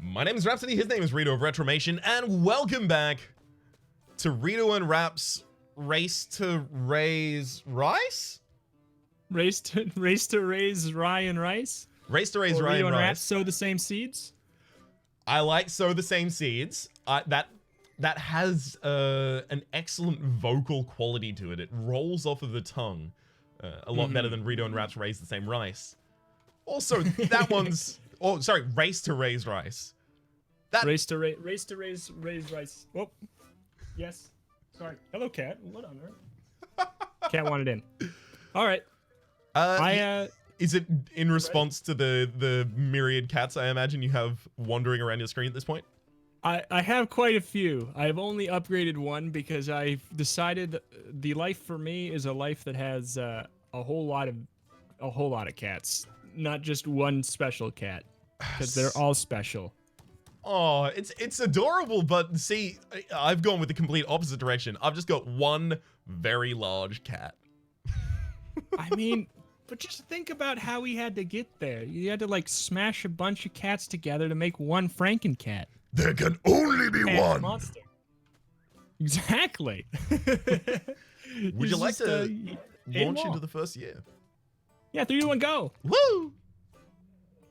My name is Rhapsody, his name is Reto of Retromation, and welcome back to Reto and Rhaps Race to Raise Rice? Race to raise rye and rice? Race to Raise Or Rye Reto and and Rice. Rhaps sow the same seeds? I like Sow the Same Seeds. That has an excellent vocal quality to it. It rolls off of the tongue a lot better than Reto and Rhaps Raise the Same Rice. Also, that one's... Oh, sorry, Race to Raise Rice. Race to raise rice. Oh, yes. Sorry. Hello, cat. What on earth? Cat wanted in. All right. Is it in response to the myriad cats I imagine you have wandering around your screen at this point? I have quite a few. I've only upgraded one because I've decided the life for me is a life that has a whole lot of cats, not just one special cat, because they're all special. Oh, it's adorable, but see, I've gone with the complete opposite direction. I've just got one very large cat. I mean, but just think about how we had to get there. You had to like smash a bunch of cats together to make one Frankencat. There can only be one. Monster. Exactly. Would you like to launch into the first year? Yeah, 3, 2, 1, go. Woo!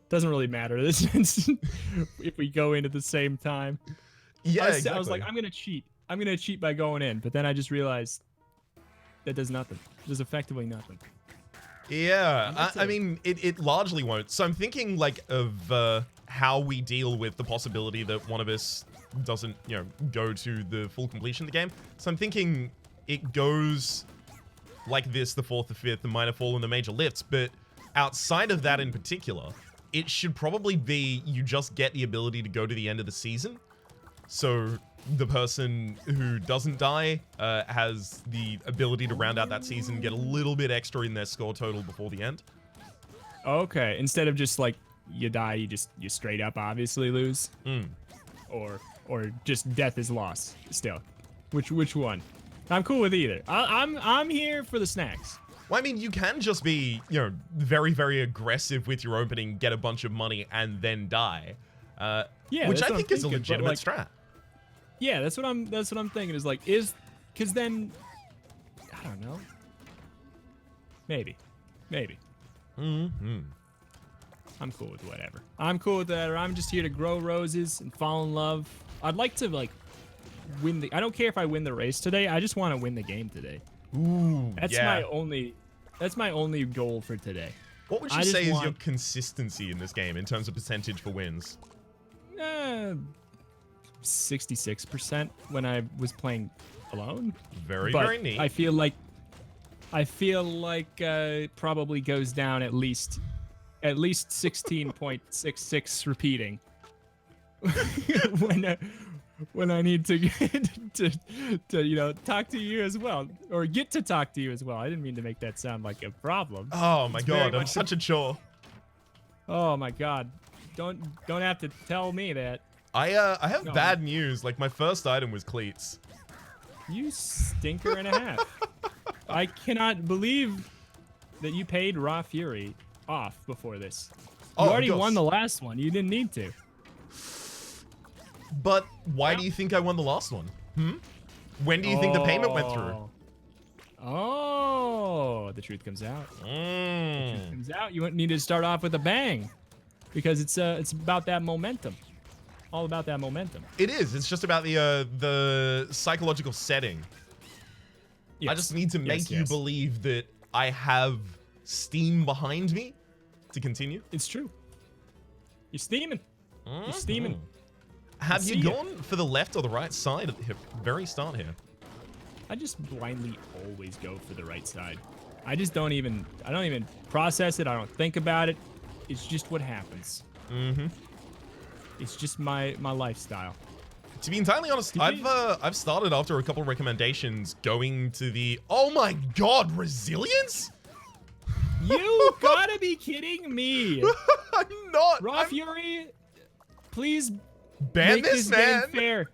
Doesn't really matter if we go in at the same time. Yeah, I was like, I'm gonna cheat. I'm gonna cheat by going in, but then I just realized that does nothing. Does effectively nothing. Yeah, I mean, it largely won't. So I'm thinking like of how we deal with the possibility that one of us doesn't, go to the full completion of the game. So I'm thinking it goes like this: the 4th, the 5th, the minor fall, and the major lifts. But outside of that in particular, it should probably be you just get the ability to go to the end of the season. So the person who doesn't die has the ability to round out that season, get a little bit extra in their score total before the end. Okay, instead of just like you die, you straight up obviously lose, or just death is loss still. Which one? I'm cool with either. I'm here for the snacks. Well, I mean, you can just be, very, very aggressive with your opening, get a bunch of money, and then die. Yeah, which I think is a legitimate strat. Yeah, that's what I'm thinking. Because then, I don't know. Maybe. I'm cool with whatever. I'm cool with that. Or I'm just here to grow roses and fall in love. I'd like to like win I don't care if I win the race today. I just want to win the game today. Ooh, That's my only goal for today. What would you say is your consistency in this game in terms of percentage for wins? 66% when I was playing alone. Very neat. I feel like probably goes down at least 16.66 repeating when I need to talk to you as well, or get to talk to you as well. I didn't mean to make that sound like a problem. Oh my god, I'm such a chore. Oh my god, don't have to tell me that. I have bad news. Like, my first item was cleats. You stinker and a half. I cannot believe that you paid Raw Fury off before this. You already won the last one. You didn't need to. But why do you think I won the last one? When do you think the payment went through? Oh, the truth comes out. The truth comes out. You need to start off with a bang, because it's about that momentum. All about that momentum. It is. It's just about the psychological setting. Yes. I just need to make you believe that I have steam behind me to continue. It's true. You're steaming. You're steaming. Have you gone for the left or the right side at the very start here? I just blindly always go for the right side. I don't even process it. I don't think about it. It's just what happens. It's just my lifestyle. To be entirely honest, I've started after a couple of recommendations going to the, oh my god, resilience? You gotta be kidding me. I'm not. Raw Fury, please ban this man. Game fair.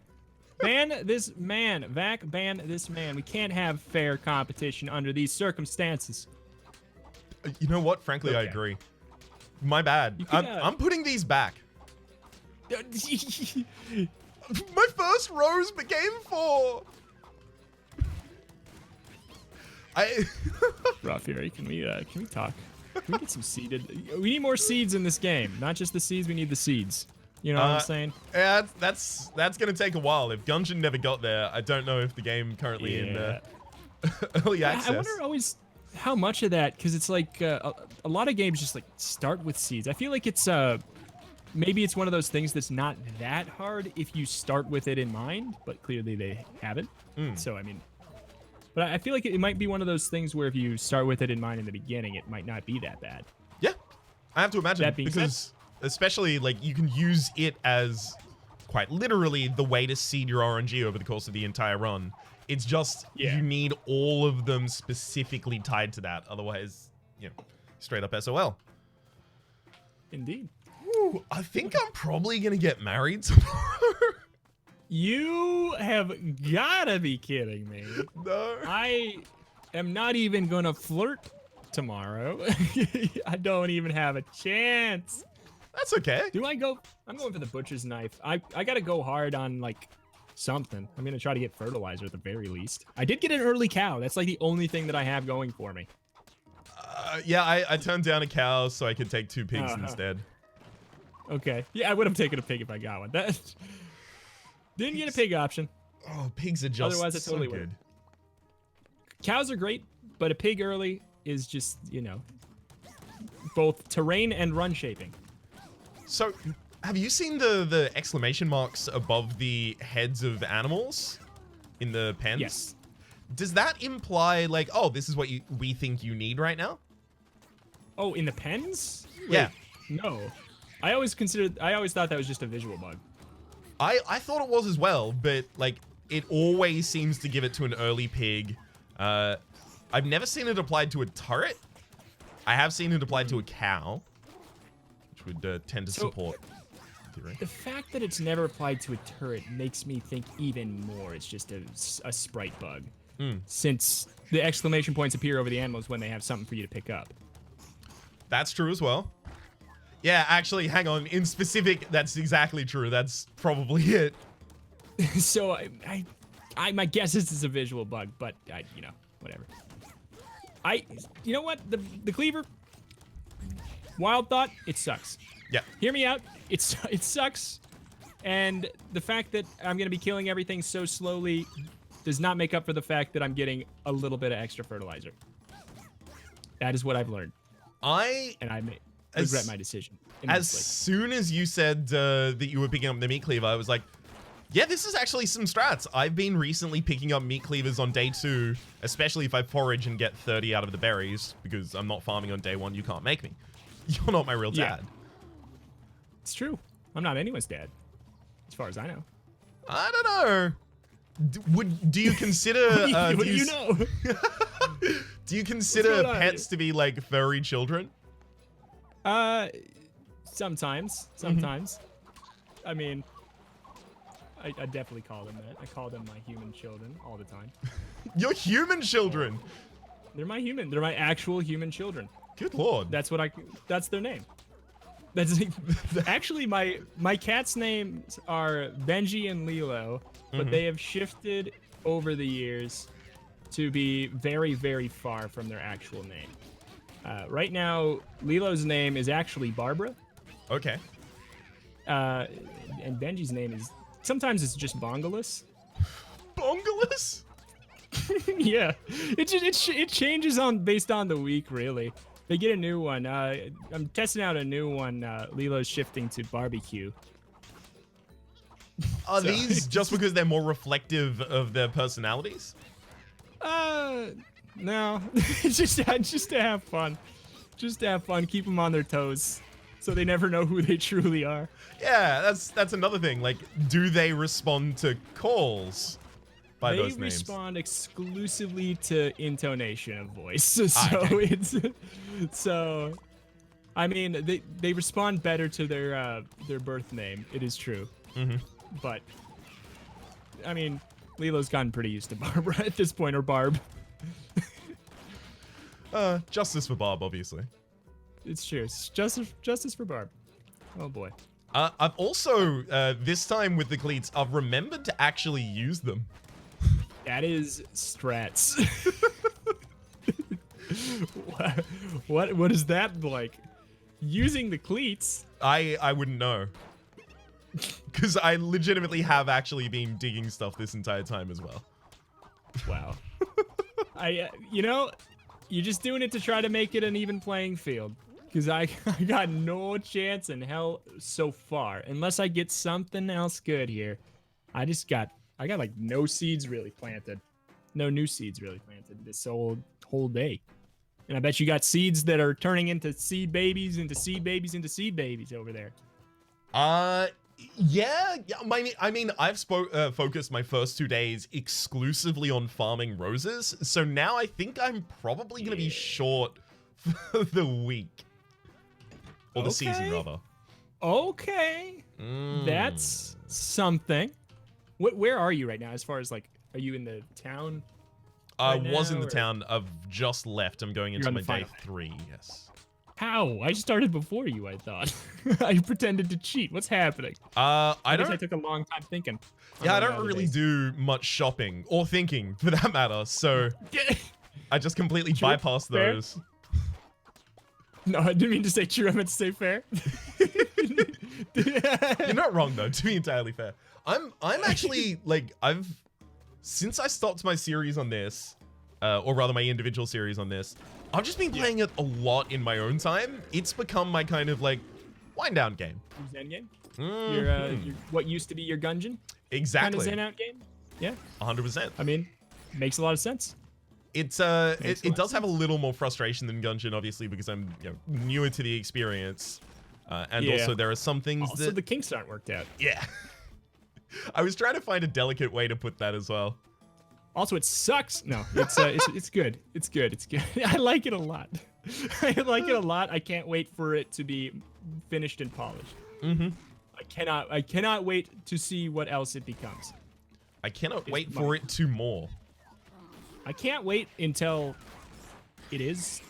Ban this man. Vac, ban this man. We can't have fair competition under these circumstances. You know what? Frankly, I agree. My bad. I'm putting these back. My first rose became 4. Fury, can we talk? Can we get some seeded? We need more seeds in this game. Not just the seeds, we need the seeds. You know what I'm saying? Yeah, that's gonna take a while. If Gungeon never got there, I don't know if the game currently in early access. I wonder always how much of that, because it's like a lot of games just like start with seeds. I feel like it's maybe it's one of those things that's not that hard if you start with it in mind, but clearly they haven't. So I mean, but I feel like it might be one of those things where if you start with it in mind in the beginning, it might not be that bad. Yeah, I have to imagine That being because said, especially like you can use it as quite literally the way to seed your RNG over the course of the entire run. It's just you need all of them specifically tied to that. Otherwise, you know, straight up SOL. Indeed. Ooh, I think I'm probably going to get married tomorrow. You have gotta be kidding me. No. I am not even gonna flirt tomorrow. I don't even have a chance. That's okay. Do I go? I'm going for the butcher's knife. I gotta go hard on like something. I'm gonna try to get fertilizer at the very least. I did get an early cow. That's like the only thing that I have going for me. Yeah, I turned down a cow so I could take 2 pigs instead. Okay. Yeah, I would have taken a pig if I got one. That didn't get a pig option. Oh, pigs are just Otherwise, I totally so good. Cows are great, but a pig early is just, you know, both terrain and run shaping. So, have you seen the exclamation marks above the heads of animals in the pens? Yes. Does that imply like, oh, this is what we think you need right now? Oh, in the pens? Wait, Yeah. No. I always thought that was just a visual bug. I thought it was as well, but like it always seems to give it to an early pig. I've never seen it applied to a turret. I have seen it applied to a cow, which would tend to support theory. The fact that it's never applied to a turret makes me think even more it's just a sprite bug. Since the exclamation points appear over the animals when they have something for you to pick up. That's true as well. Yeah, actually, hang on. In specific, that's exactly true. That's probably it. So my guess is it's a visual bug, but you know, whatever. You know what? The cleaver. Wild thought. It sucks. Yeah. Hear me out. It sucks, and the fact that I'm gonna be killing everything so slowly does not make up for the fact that I'm getting a little bit of extra fertilizer. That is what I've learned. I may regret my decision. As soon as you said that you were picking up the meat cleaver, I was like, yeah, this is actually some strats. I've been recently picking up meat cleavers on day 2, especially if I forage and get 30 out of the berries, because I'm not farming on day 1. You can't make me. You're not my real dad. It's true. I'm not anyone's dad, as far as I know. I don't know. Do you consider... what do you know? Do you consider pets to be like furry children? Sometimes. I mean, I definitely call them that. I call them my human children all the time. Your human children? They're my actual human children. Good lord. That's their name. That's actually my cats' names are Benji and Lilo, but they have shifted over the years to be very, very far from their actual name. Right now, Lilo's name is actually Barbara. Okay. And Benji's name is sometimes it's just Bongalus. Bongalus? Yeah, it changes based on the week, really. They get a new one. I'm testing out a new one. Lilo's shifting to barbecue. Are these just because they're more reflective of their personalities? No. just to have fun. Just to have fun. Keep them on their toes, so they never know who they truly are. Yeah, that's another thing. Like, do they respond to calls by those names? They respond exclusively to intonation of voice. So okay. So I mean, they respond better to their birth name. It is true. But I mean, Lilo's gotten pretty used to Barbara at this point, or Barb. Justice for Barb, obviously. It's true. It's justice for Barb. Oh boy. I've also, this time with the cleats, I've remembered to actually use them. That is strats. What is that like? Using the cleats? I wouldn't know. Because I legitimately have actually been digging stuff this entire time as well. Wow. You know, you're just doing it to try to make it an even playing field. Because I got no chance in hell so far. Unless I get something else good here. I got like no seeds really planted. No new seeds really planted this whole day. And I bet you got seeds that are turning into seed babies, into seed babies, into seed babies over there. Yeah. I mean, I've focused my first 2 days exclusively on farming roses. So now I think I'm probably going to be short for the week. Or the season, rather. Okay. That's something. Where are you right now as far as, like, are you in the town? I was in the town. I've just left. I'm going into my day 3, yes. How? I started before you, I thought. I pretended to cheat. What's happening? I guess I took a long time thinking. Yeah, I don't really do much shopping or thinking, for that matter, so I just completely bypassed those. No, I didn't mean to say true. I meant to say fair. You're not wrong, though, to be entirely fair. I'm actually, like, since I stopped my series on this, or rather my individual series on this, I've just been playing it a lot in my own time. It's become my kind of, like, wind down game. Your Zen game? Your what used to be your Gungeon? Exactly. Kind of Zen out game? Yeah. 100%. I mean, makes a lot of sense. It's it does have a little more frustration than Gungeon, obviously, because I'm newer to the experience. And also there are some things also, the kinks aren't worked out. Yeah. I was trying to find a delicate way to put that as well. Also, it sucks. No, it's good. It's good. It's good. I like it a lot. I like it a lot. I can't wait for it to be finished and polished. I cannot wait to see what else it becomes. I cannot wait for it to more. I can't wait until it is.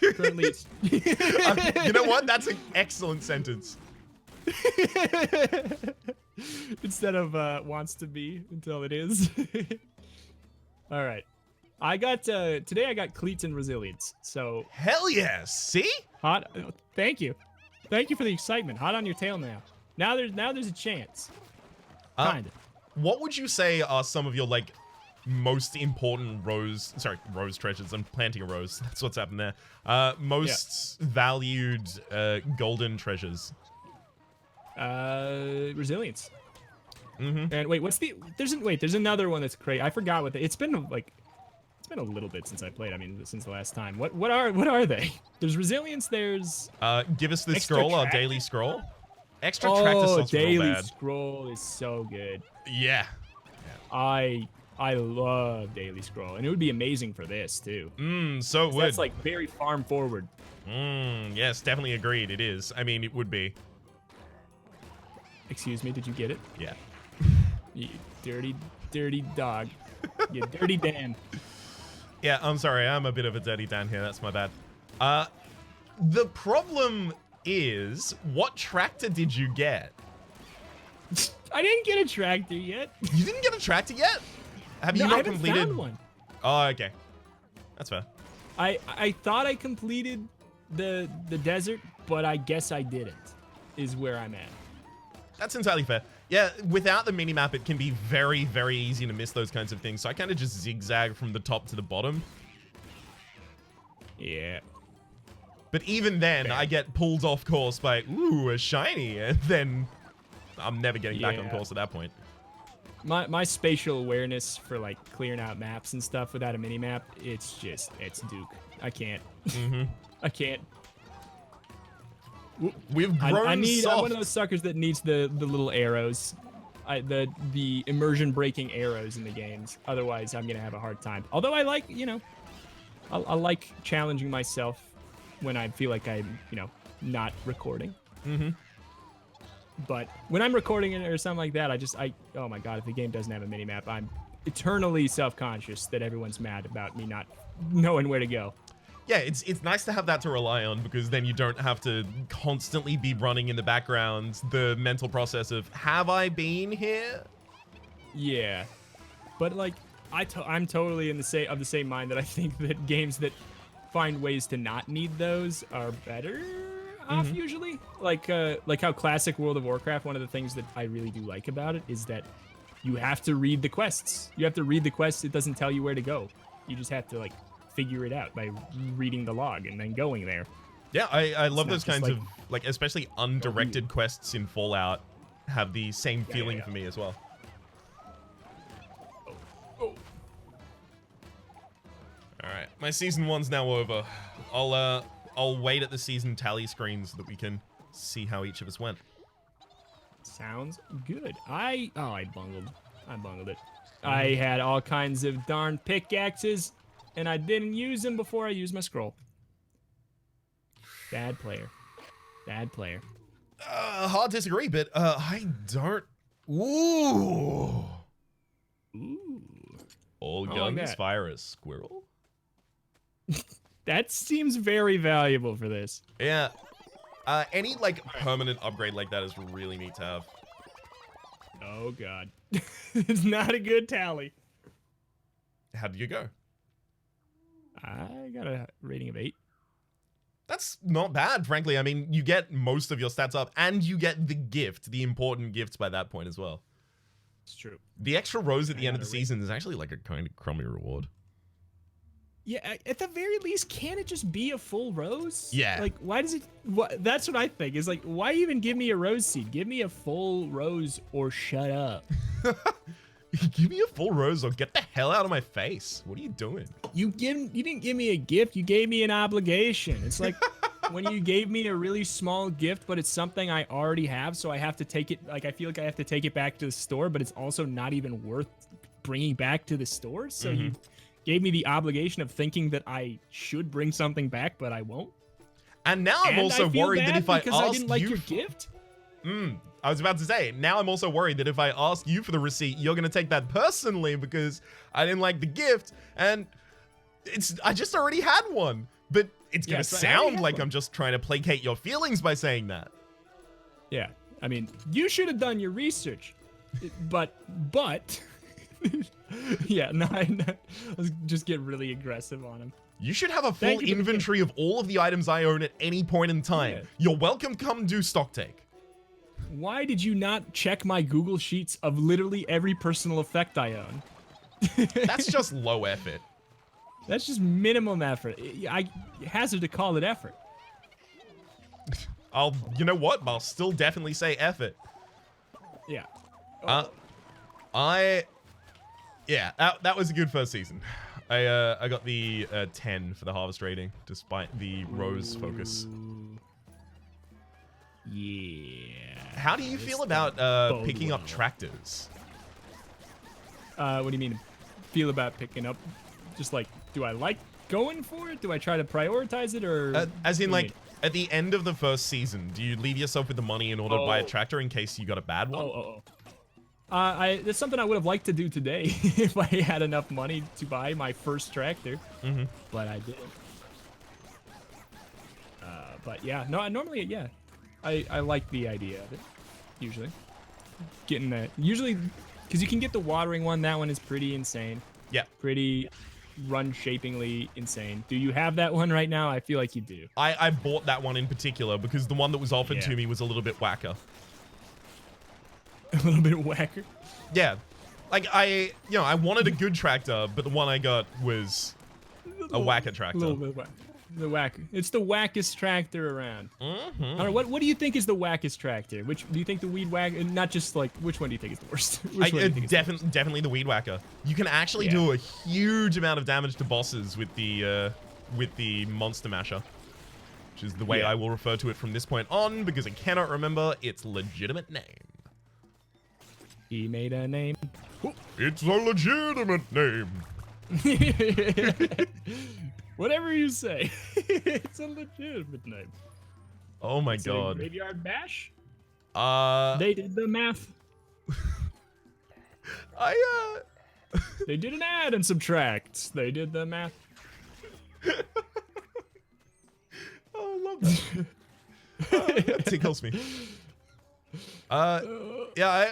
Currently, it's. You know what? That's an excellent sentence. Instead of wants to be until it is. All right. I got today I got cleats and resilience. So hell yes. See? Hot. Thank you. Thank you for the excitement. Hot on your tail now. Now there's a chance. Kind of. What would you say are some of your like most important rose treasures? I'm planting a rose. That's what's happened there. Most valued golden treasures. Resilience. And wait, there's another one that's crazy. I forgot what it's been a little bit since I played. I mean, since the last time. What are they? There's resilience. There's give us the scroll, our daily scroll. Extra tractor daily scroll is so good. Yeah. I love daily scroll, and it would be amazing for this too. So it would. That's like very farm forward. Yes, definitely agreed. It is. I mean, it would be. Excuse me, did you get it? Yeah. You dirty dog. You dirty Dan. Yeah, I'm sorry. I'm a bit of a dirty Dan here. That's my bad. The problem is, what tractor did you get? I didn't get a tractor yet. You didn't get a tractor yet? Have you not completed? I haven't found one. Oh, okay. That's fair. I thought I completed the desert, but I guess I didn't. Is where I'm at. That's entirely fair. Yeah, without the minimap, it can be very, very easy to miss those kinds of things. So I kind of just zigzag from the top to the bottom. Yeah. But even then, I get pulled off course by, ooh, a shiny. And then I'm never getting back on course at that point. My spatial awareness for, like, clearing out maps and stuff without a minimap, it's Duke. I can't. I can't. We've grown I'm soft. one of those suckers that needs the little arrows. The immersion breaking arrows in the games. Otherwise, I'm going to have a hard time. Although I like, I like challenging myself when I feel like I'm, not recording. But when I'm recording it or something like that, oh my god, if the game doesn't have a minimap, I'm eternally self-conscious that everyone's mad about me not knowing where to go. yeah, it's nice to have that to rely on, because then you don't have to constantly be running in the background the mental process of, have I been here? Yeah, but like I'm totally in the same mind that I think that games that find ways to not need those are better off usually. Like how classic World of Warcraft. One of the things that I really do like about it is that you have to read the quests. You have to read the quests. It doesn't tell you where to go. You just have to like figure it out by reading the log and then going there. Yeah, I love those not just kinds of, like, especially undirected quests in Fallout have the same feeling for me as well. Alright, my season 1's now over. I'll wait at the season tally screen so that we can see how each of us went. Sounds good. I bungled. I bungled it. I had all kinds of darn pickaxes, and I didn't use them before I used my scroll. Bad player. Bad player. Hard to disagree, but I don't. Ooh. Ooh. All I like guns that. fire a squirrel. That seems very valuable for this. Yeah. Any like permanent upgrade like that is really neat to have. Oh god. It's not a good tally. How did you go? I got a rating of 8. That's not bad, frankly. I mean, you get most of your stats up, and you get the gift, the important gifts by that point as well. It's true. The extra rose at the end of the got a season is actually like a kind of crummy reward. Yeah, at the very least, can't it just be a full rose? Yeah. Like, why does it... That's what I think. Is like, why even give me a rose seed? Give me a full rose or shut up. Give me a full rose or get the hell out of my face. What are you doing? You didn't give me a gift. You gave me an obligation. It's like when you gave me a really small gift, but it's something I already have, so I have to take it. Like, I feel like I have to take it back to the store, but it's also not even worth bringing back to the store. So you gave me the obligation of thinking that I should bring something back, but I won't. And now I'm also worried that if I ask I didn't like you your gift. I was about to say, now I'm also worried that if I ask you for the receipt, you're going to take that personally because I didn't like the gift, and I just already had one. But it's going to sound like I'm just trying to placate your feelings by saying that. Yeah, I mean, you should have done your research. But yeah, no, let's just get really aggressive on him. You should have a full inventory of all of the items I own at any point in time. Yeah. You're welcome, come do stock take. Why did you not check my Google Sheets of literally every personal effect I own? That's just low effort. That's just minimum effort. I hazard to call it effort. You know what? I'll still definitely say effort. Yeah. Yeah, that was a good first season. I got the 10 for the harvest rating, despite the rose focus. Yeah. How do you feel about picking up tractors? What do you mean? Feel about picking up? Just like, do I like going for it? Do I try to prioritize it, or? As in, like, at the end of the first season, do you leave yourself with the money in order to buy a tractor in case you got a bad one? That's something I would have liked to do today if I had enough money to buy my first tractor, but I didn't. But yeah, no, normally, yeah, I like the idea of it, usually. Getting that, usually, because you can get the watering one, that one is pretty insane. Yeah. Pretty run-shapingly insane. Do you have that one right now? I feel like you do. I bought that one in particular because the one that was offered to me was a little bit whacker. A little bit whacker? Yeah. Like, I wanted a good tractor, but the one I got was a whacker tractor. A little bit whack. The whacker. It's the wackest tractor around. All right, what do you think is the wackest tractor? Which do you think the weed whacker? Not just like which one do you think is the worst? Definitely the weed whacker. You can actually do a huge amount of damage to bosses with the monster masher, which is the way I will refer to it from this point on because I cannot remember its legitimate name. He made a name. It's a legitimate name. Whatever you say. It's a legitimate name. Oh my god. Graveyard Bash? They did the math. They did an add and subtract. They did the math. Oh, that tickles me. Yeah,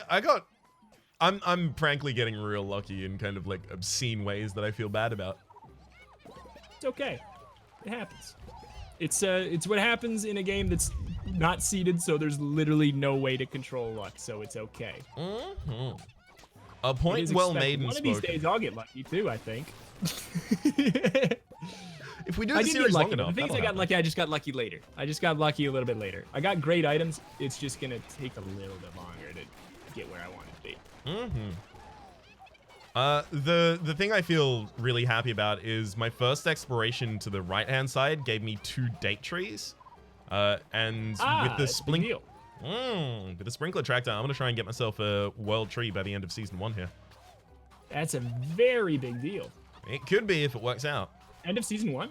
I'm frankly getting real lucky in kind of like obscene ways that I feel bad about. It's okay. It happens. It's what happens in a game that's not seeded, so there's literally no way to control luck, so it's okay. Mm-hmm. A point well made and One spoken. of these days I'll get lucky too, I think. If we do the series long enough, the things I got lucky, I just got lucky later. I just got lucky a little bit later. I got great items. It's just gonna take a little bit longer to get where I want to be. The thing I feel really happy about is my first exploration to the right-hand side gave me 2 date trees. And with the with the sprinkler tractor, I'm gonna try and get myself a world tree by the end of season 1 here. That's a very big deal. It could be if it works out. End of season 1?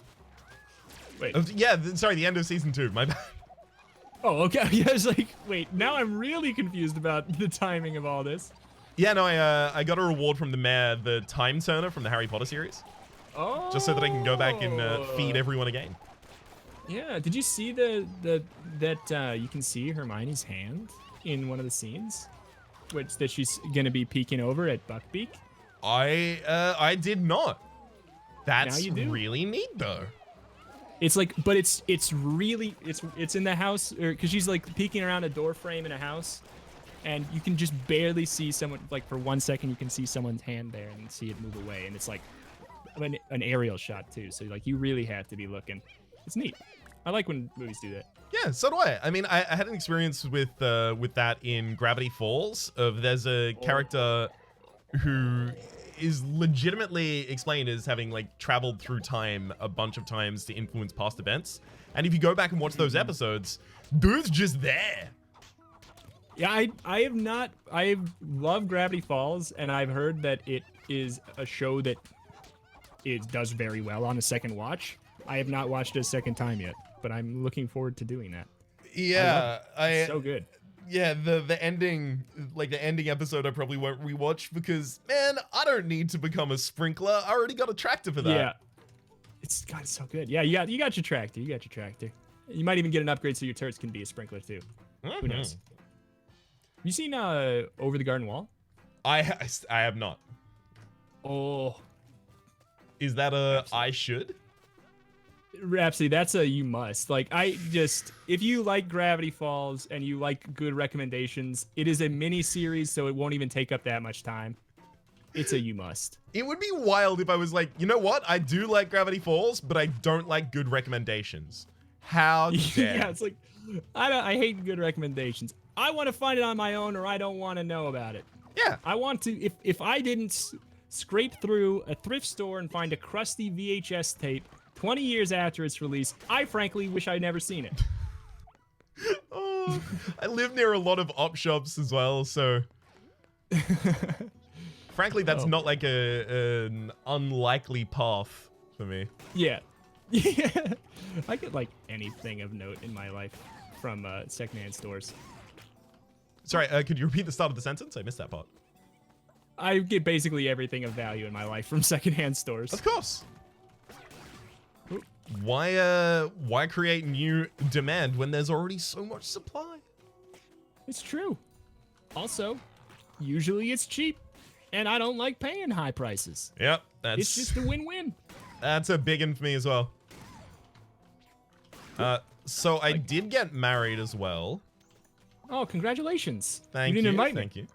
Wait. Yeah, sorry, the end of season 2. My bad. Oh, okay. Yeah, I was like, wait. Now I'm really confused about the timing of all this. Yeah, no, I got a reward from the mayor, the time turner from the Harry Potter series. Oh. Just so that I can go back and feed everyone again. Yeah. Did you see that you can see Hermione's hand in one of the scenes, that she's gonna be peeking over at Buckbeak? I did not. That's now you do. really neat though. It's like, but it's really it's in the house, because she's like peeking around a door frame in a house, and you can just barely see someone. Like for 1 second, you can see someone's hand there and see it move away, and it's like an aerial shot too. So like you really have to be looking. It's neat. I like when movies do that. Yeah, so do I. I mean, I had an experience with that in Gravity Falls. There's a character who is legitimately explained as having like traveled through time a bunch of times to influence past events. And if you go back and watch those episodes, dude's just there. Yeah, I love Gravity Falls, and I've heard that it is a show that it does very well on a second watch. I have not watched it a second time yet, but I'm looking forward to doing that. Yeah, it's so good. Yeah, the ending, like the ending episode, I probably won't rewatch because, man, I don't need to become a sprinkler. I already got a tractor for that. Yeah, it's so good. Yeah, you got your tractor. You got your tractor. You might even get an upgrade so your turrets can be a sprinkler too. Who knows? Have you seen Over the Garden Wall? I have not. Oh, is that a I should? Rhapsody, that's a you must. Like, if you like Gravity Falls and you like good recommendations, it is a mini series, so it won't even take up that much time. It's a you must. It would be wild if I was like, you know what? I do like Gravity Falls, but I don't like good recommendations. How dare? Yeah, it's like, I hate good recommendations. I want to find it on my own, or I don't want to know about it. Yeah. I want to, if I didn't scrape through a thrift store and find a crusty VHS tape 20 years after its release, I frankly wish I'd never seen it. Oh, I live near a lot of op shops as well, so frankly, that's not like an unlikely path for me. Yeah. Yeah. I get like anything of note in my life from secondhand stores. Sorry, could you repeat the start of the sentence? I missed that part. I get basically everything of value in my life from secondhand stores. Of course. Why create new demand when there's already so much supply? It's true. Also, usually it's cheap, and I don't like paying high prices. Yep, it's just a win-win. That's a big one for me as well. So I did get married as well. Oh, congratulations! Thank you. You didn't invite me. Thank you.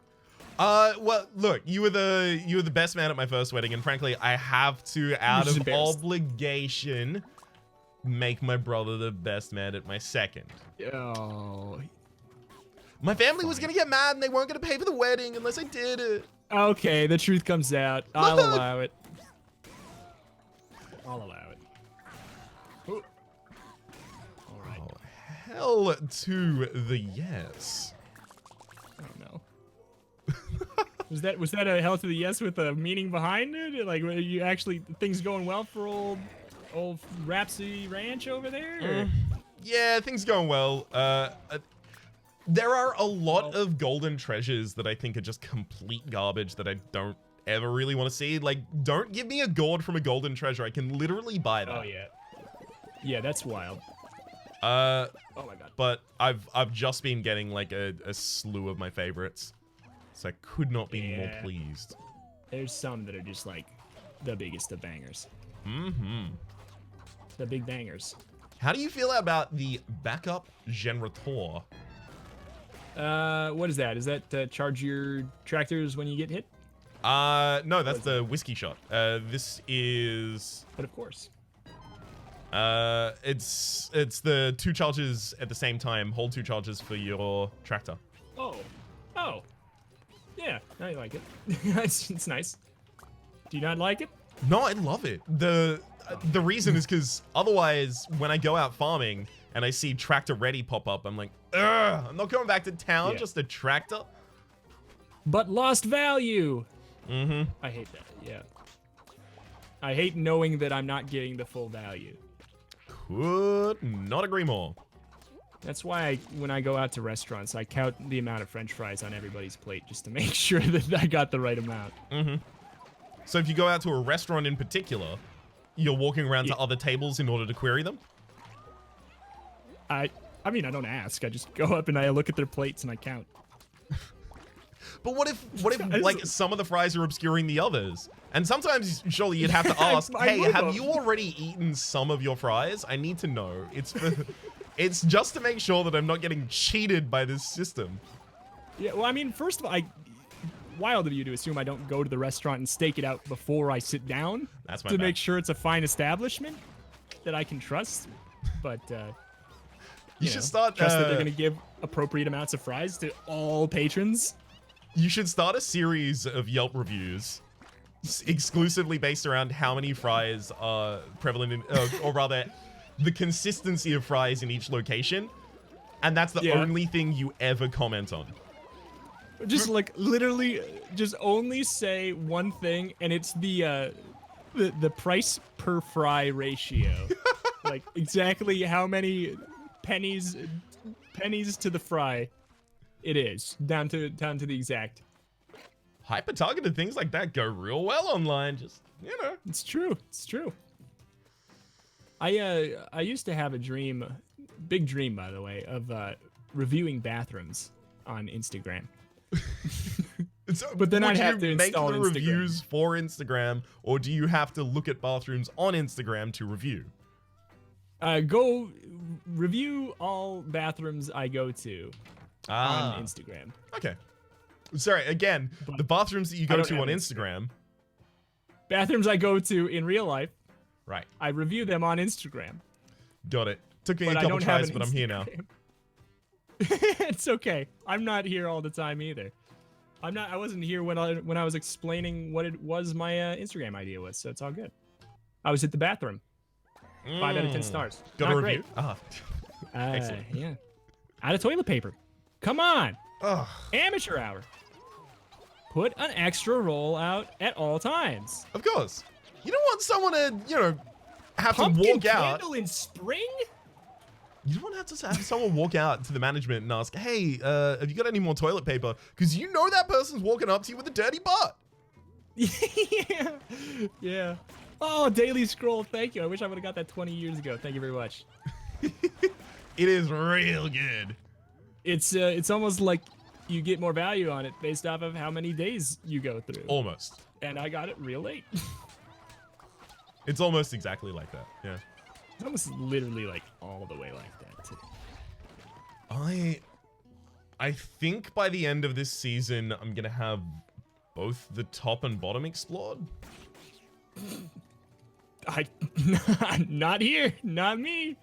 Well, look, you were the best man at my first wedding, and frankly, I have to, out of obligation, make my brother the best man at my second. Oh. My family was gonna get mad, and they weren't gonna pay for the wedding unless I did it. Okay, the truth comes out. I'll allow it. I'll allow it. Ooh. All right. Oh, hell to the yes. Oh no. Was that a hell to the yes with a meaning behind it? Like, were you actually things going well for old Rhapsody Ranch over there? Yeah, things going well. There are a lot of golden treasures that I think are just complete garbage that I don't ever really want to see. Like, don't give me a gourd from a golden treasure. I can literally buy that. Oh yeah. Yeah, that's wild. Oh my god. But I've just been getting like a slew of my favorites, so I could not be more pleased. There's some that are just like the biggest of bangers. Mm-hmm. The big bangers. How do you feel about the backup generator? What is that? Is that charge your tractors when you get hit? No, that's the whiskey shot. This is. But of course. It's the 2 charges at the same time. Hold 2 charges for your tractor. Oh. Yeah, I like it. it's nice. Do you not like it? No, I love it. The reason is because otherwise, when I go out farming and I see tractor ready pop up, I'm like, ugh, I'm not going back to town, just a tractor. But lost value. Mm-hmm. I hate that, yeah. I hate knowing that I'm not getting the full value. Could not agree more. That's why when I go out to restaurants, I count the amount of French fries on everybody's plate just to make sure that I got the right amount. Mm-hmm. So if you go out to a restaurant in particular, you're walking around to other tables in order to query them? I mean, I don't ask. I just go up and I look at their plates and I count. But what if like some of the fries are obscuring the others? And sometimes surely you'd have to ask, hey, have you already eaten some of your fries? I need to know. It's just to make sure that I'm not getting cheated by this system. Yeah, well, I mean, first of all, wild of you to assume I don't go to the restaurant and stake it out before I sit down. That's my to bad. make sure it's a fine establishment that I can trust. But you should start trust that they're gonna give appropriate amounts of fries to all patrons. You should start a series of Yelp reviews exclusively based around how many fries are prevalent in, or rather, the consistency of fries in each location, and that's the only thing you ever comment on. Just like literally, just only say one thing, and it's the price per fry ratio, like exactly how many pennies to the fry it is, down to the exact. Hyper targeted things like that go real well online. Just it's true. It's true. I used to have a dream, big dream by the way, of reviewing bathrooms on Instagram. But then I'd have do to you make install the Instagram. reviews for Instagram, or do you have to look at bathrooms on Instagram to review? Go review all bathrooms I go to on Instagram. Okay. Sorry, again, the bathrooms that you go to on Instagram. Bathrooms I go to in real life. Right. I review them on Instagram. Got it. Took me a couple tries, but I'm here now. It's okay. I'm not here all the time either. I wasn't here when I was explaining what it was my Instagram idea was, so it's all good. I was at the bathroom. 5 out of 10 stars. Got not a review? Great. Excellent. Yeah. Out of toilet paper. Come on. Ugh. Amateur hour. Put an extra roll out at all times. Of course. You don't want someone to, have Pumpkin to walk out. candle in spring? You don't want to have someone walk out to the management and ask, hey, have you got any more toilet paper? Because you know that person's walking up to you with a dirty butt. Yeah. Oh, Daily Scroll, thank you. I wish I would have got that 20 years ago. Thank you very much. It is real good. It's almost like you get more value on it based off of how many days you go through. Almost. And I got it real late. It's almost exactly like that, yeah. It's almost literally like all the way like that, too. I think by the end of this season, I'm going to have both the top and bottom explored. Not here. Not me.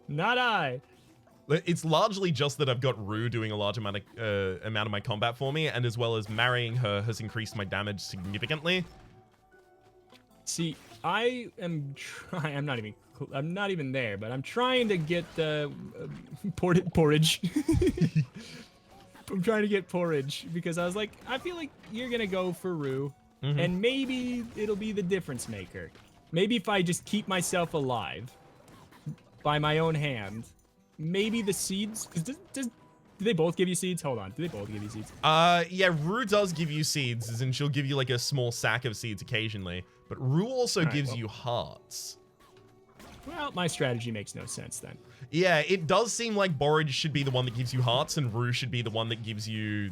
Not I. It's largely just that I've got Rue doing a large amount of my combat for me, and as well as marrying her has increased my damage significantly. See, I'm not even there, but I'm trying to get porridge. I'm trying to get porridge because I was like, I feel like you're gonna go for Rue, and maybe it'll be the difference maker. Maybe if I just keep myself alive by my own hand, maybe the seeds. Because do they both give you seeds? Hold on, do they both give you seeds? Yeah, Rue does give you seeds, as in she'll give you like a small sack of seeds occasionally. But Rue also gives you hearts. Well, my strategy makes no sense then. Yeah, it does seem like Borage should be the one that gives you hearts, and Rue should be the one that gives you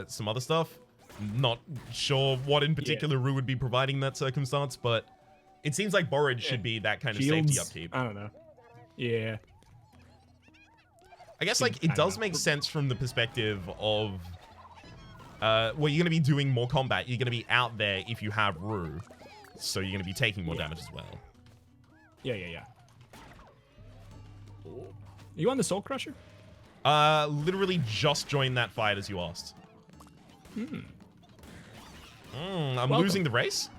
some other stuff. Not sure what in particular Rue would be providing in that circumstance, but it seems like Borage should be that kind of safety upkeep. I don't know. Yeah. I guess, like, it does make sense from the perspective of, well, you're going to be doing more combat. You're going to be out there if you have Rue, so you're going to be taking more damage as well. Yeah. You on the Soul Crusher? Literally just joined that fight as you asked. I'm losing the race?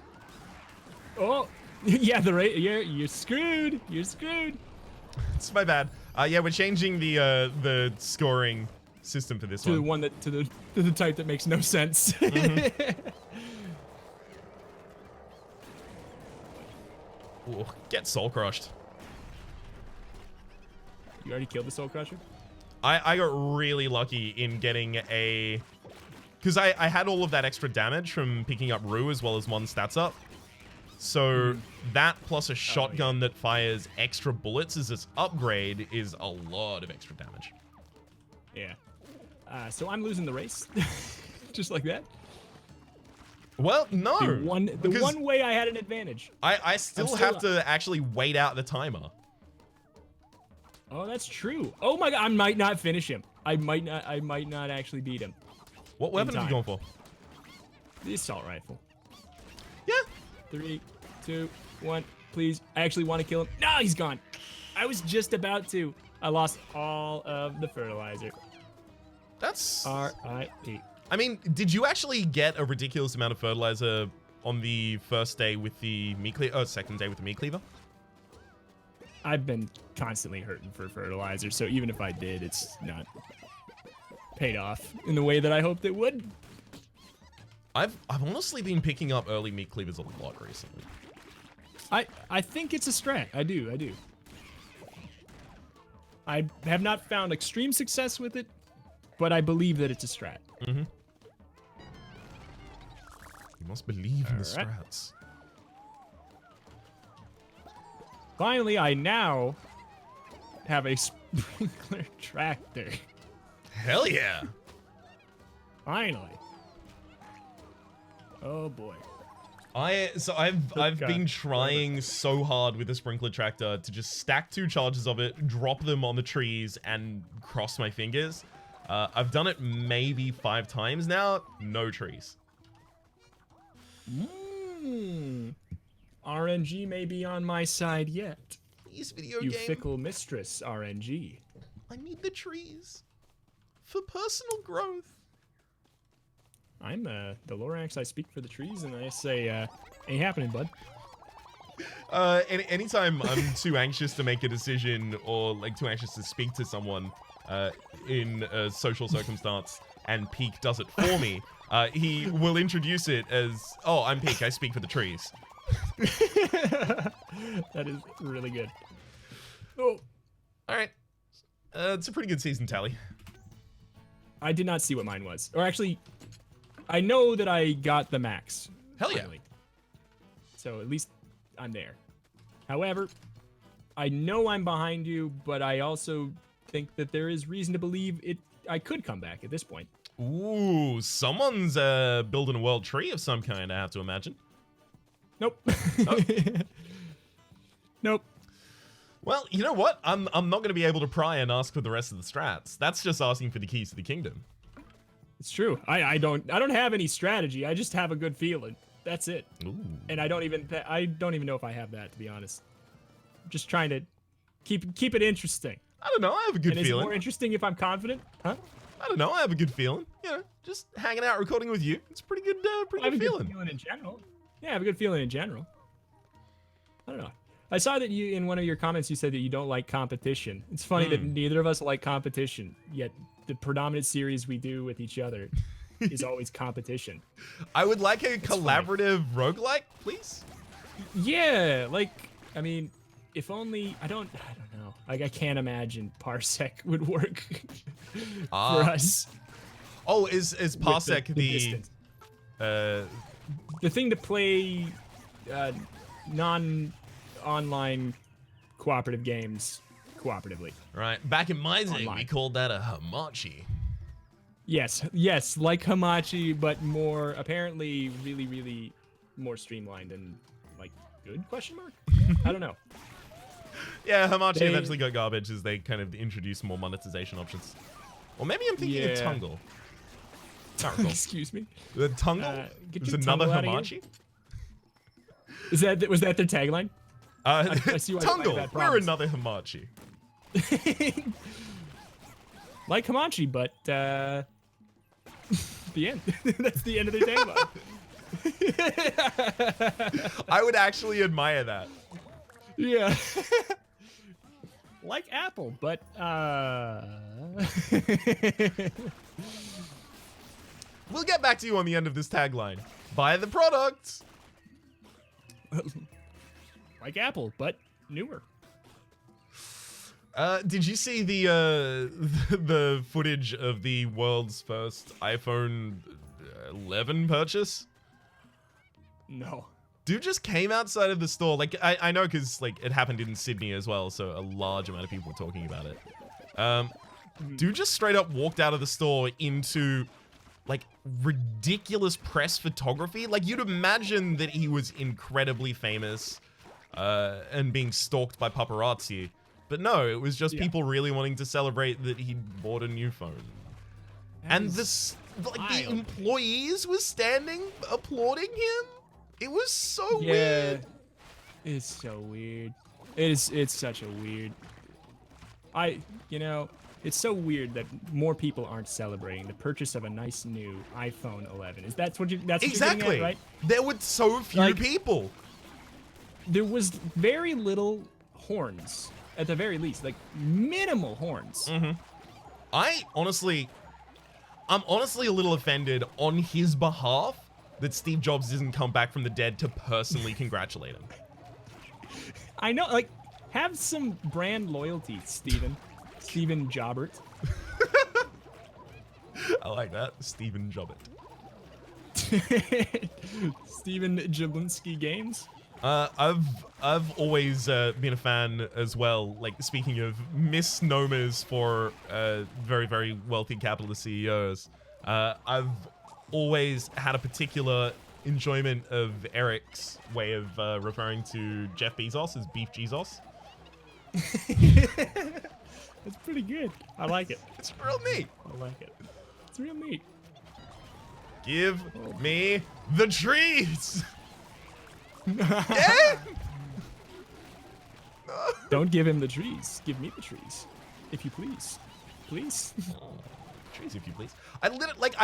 Oh, yeah, the race. You're screwed. You're screwed. It's my bad. Yeah, we're changing the scoring system for this one. To the one that to the type that makes no sense. Ooh, get soul crushed. You already killed the Soul Crusher? I got really lucky in getting a... Because I had all of that extra damage from picking up Rue as well as one stats up. So that plus a shotgun that fires extra bullets as its upgrade is a lot of extra damage. Yeah. So I'm losing the race? Just like that? Well, no. The one way I had an advantage. I still have to actually wait out the timer. Oh, that's true. Oh my god, I might not finish him. I might not actually beat him. What weapon are you going for? The assault rifle. Yeah. 3, 2, 1, please. I actually want to kill him. No, he's gone. I was just about to. I lost all of the fertilizer. That's... R.I.P. I mean, did you actually get a ridiculous amount of fertilizer on the first day with the meat cleaver? Oh, second day with the meat cleaver? I've been constantly hurting for fertilizer, so even if I did, it's not paid off in the way that I hoped it would. I've honestly been picking up early meat cleavers a lot recently. I think it's a strat. I do. I have not found extreme success with it, but I believe that it's a strat. You must believe in the strats. Finally, I now have a sprinkler tractor. Hell yeah! Finally. Oh boy. I've been trying so hard with the sprinkler tractor to just stack 2 charges of it, drop them on the trees, and cross my fingers. I've done it maybe 5 times now. No trees. RNG may be on my side yet. Please, video you game. fickle mistress, RNG. I need the trees for personal growth. I'm the Lorax. I speak for the trees, and I say, ain't happening, bud. Anytime I'm too anxious to make a decision or like too anxious to speak to someone in a social circumstance, and Peak does it for me, he will introduce it as, "Oh, I'm Peak. I speak for the trees." That is really good. Oh, all right. It's a pretty good season tally. I did not see what mine was, or actually, I know that I got the max. Hell yeah. Finally. So at least I'm there. However, I know I'm behind you, but I also think that there is reason to believe I could come back at this point. Ooh, someone's building a world tree of some kind, I have to imagine. Nope. Oh. Nope. Well, you know what? I'm not going to be able to pry and ask for the rest of the strats. That's just asking for the keys to the kingdom. It's true. I don't have any strategy. I just have a good feeling. That's it. Ooh. And I don't even know if I have that, to be honest. I'm just trying to keep it interesting. I don't know. I have a good and feeling. Is it more interesting if I'm confident? Huh? I don't know. I have a good feeling. You know, just hanging out, recording with you. It's pretty good. Pretty good feeling. Good feeling in general. Yeah, I have a good feeling in general. I don't know. I saw that you, in one of your comments, you said that you don't like competition. It's funny that neither of us like competition, yet the predominant series we do with each other is always competition. I would like a collaborative roguelike, please. Yeah, like, I mean, if only, I don't know. Like, I can't imagine Parsec would work for us. Oh, is Parsec the thing to play non-online cooperative games cooperatively. Right. Back in my day, we Online. called that a hamachi. Yes, like Hamachi, but more apparently really more streamlined and like good question mark? I don't know. Yeah, hamachi They- eventually got garbage as they kind of introduced more monetization options. Or maybe I'm thinking of Yeah. Tungle. Can't recall. Excuse me. The Tungle? Get Is your another Tungle outta hamachi? Was that their tagline? I see why you Tungle, had we're problems. another hamachi. Like Hamachi, but the end. That's the end of their tagline. I would actually admire that. Yeah. Like Apple, but We'll get back to you on the end of this tagline. Buy the product. like Apple, but newer. Did you see the the footage of the world's first iPhone 11 purchase? No. Dude just came outside of the store. Like, I know because, like, it happened in Sydney as well, so a large amount of people were talking about it. Dude just straight up walked out of the store into, like, ridiculous press photography. Like, you'd imagine that he was incredibly famous and being stalked by paparazzi. But no, it was just people really wanting to celebrate that he bought a new phone. And this, like, the employees were standing applauding him. It was so weird. It's so weird. It's such a weird. It's so weird that more people aren't celebrating the purchase of a nice new iPhone 11. That's what you're Exactly. getting at, right? There were so few people. There was very little horns, at the very least, like minimal horns. I'm honestly a little offended on his behalf that Steve Jobs doesn't come back from the dead to personally congratulate him. I know, like, have some brand loyalty, Steven Jobert. I like that, Steven Jobbert. Steven Jablinski Games. I've always been a fan as well. Like, speaking of misnomers for very, very wealthy capitalist CEOs, I've always had a particular enjoyment of Eric's way of referring to Jeff Bezos as Beef Jesus. That's pretty good. I like it. It's real neat. I like it. It's real neat. Give me the trees. Yeah. Don't give him the trees. Give me the trees, if you please. Please. Trees, if you please. I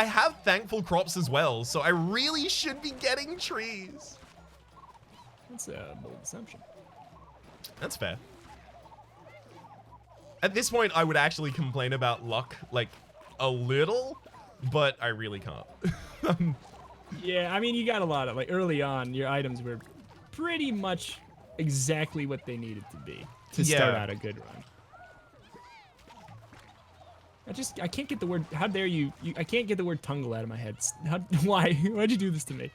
have thankful crops as well, so I really should be getting trees. That's a bold assumption. That's fair. At this point, I would actually complain about luck, like, a little, but I really can't. Yeah, I mean, you got a lot of, like, early on, your items were pretty much exactly what they needed to be to start out a good run. I can't get the word, how dare you, I can't get the word Tungle out of my head. Why? Why'd you do this to me?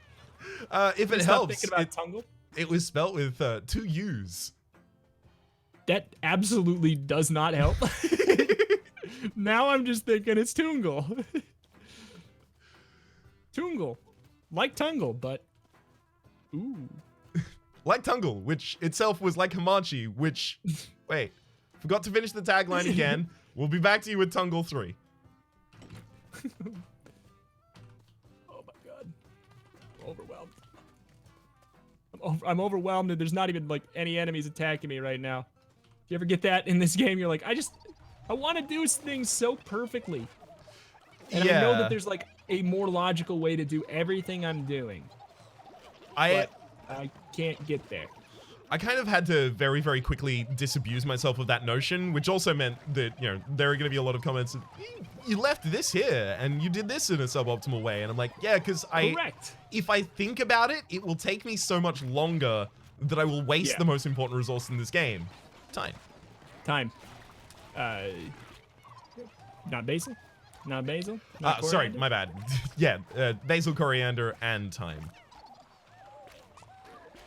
If it Stop helps, thinking about Tungle? it was spelt with 2 U's. That absolutely does not help. Now I'm just thinking it's Tungle. Tungle. Like Tungle, but... Ooh. Like Tungle, which itself was like Hamachi, which... Wait. Forgot to finish the tagline again. We'll be back to you with Tungle 3. Oh my god. I'm overwhelmed. I'm overwhelmed and there's not even, like, any enemies attacking me right now. You ever get that in this game? You're like, I want to do things so perfectly. And I know that there's, like, a more logical way to do everything I'm doing. But I can't get there. I kind of had to very, very quickly disabuse myself of that notion, which also meant that, you know, there are going to be a lot of comments of, you left this here, and you did this in a suboptimal way. And I'm like, yeah, because if I think about it, it will take me so much longer that I will waste the most important resource in this game. Time. Not basil? Not basil? Sorry, my bad. Yeah, basil, coriander, and thyme.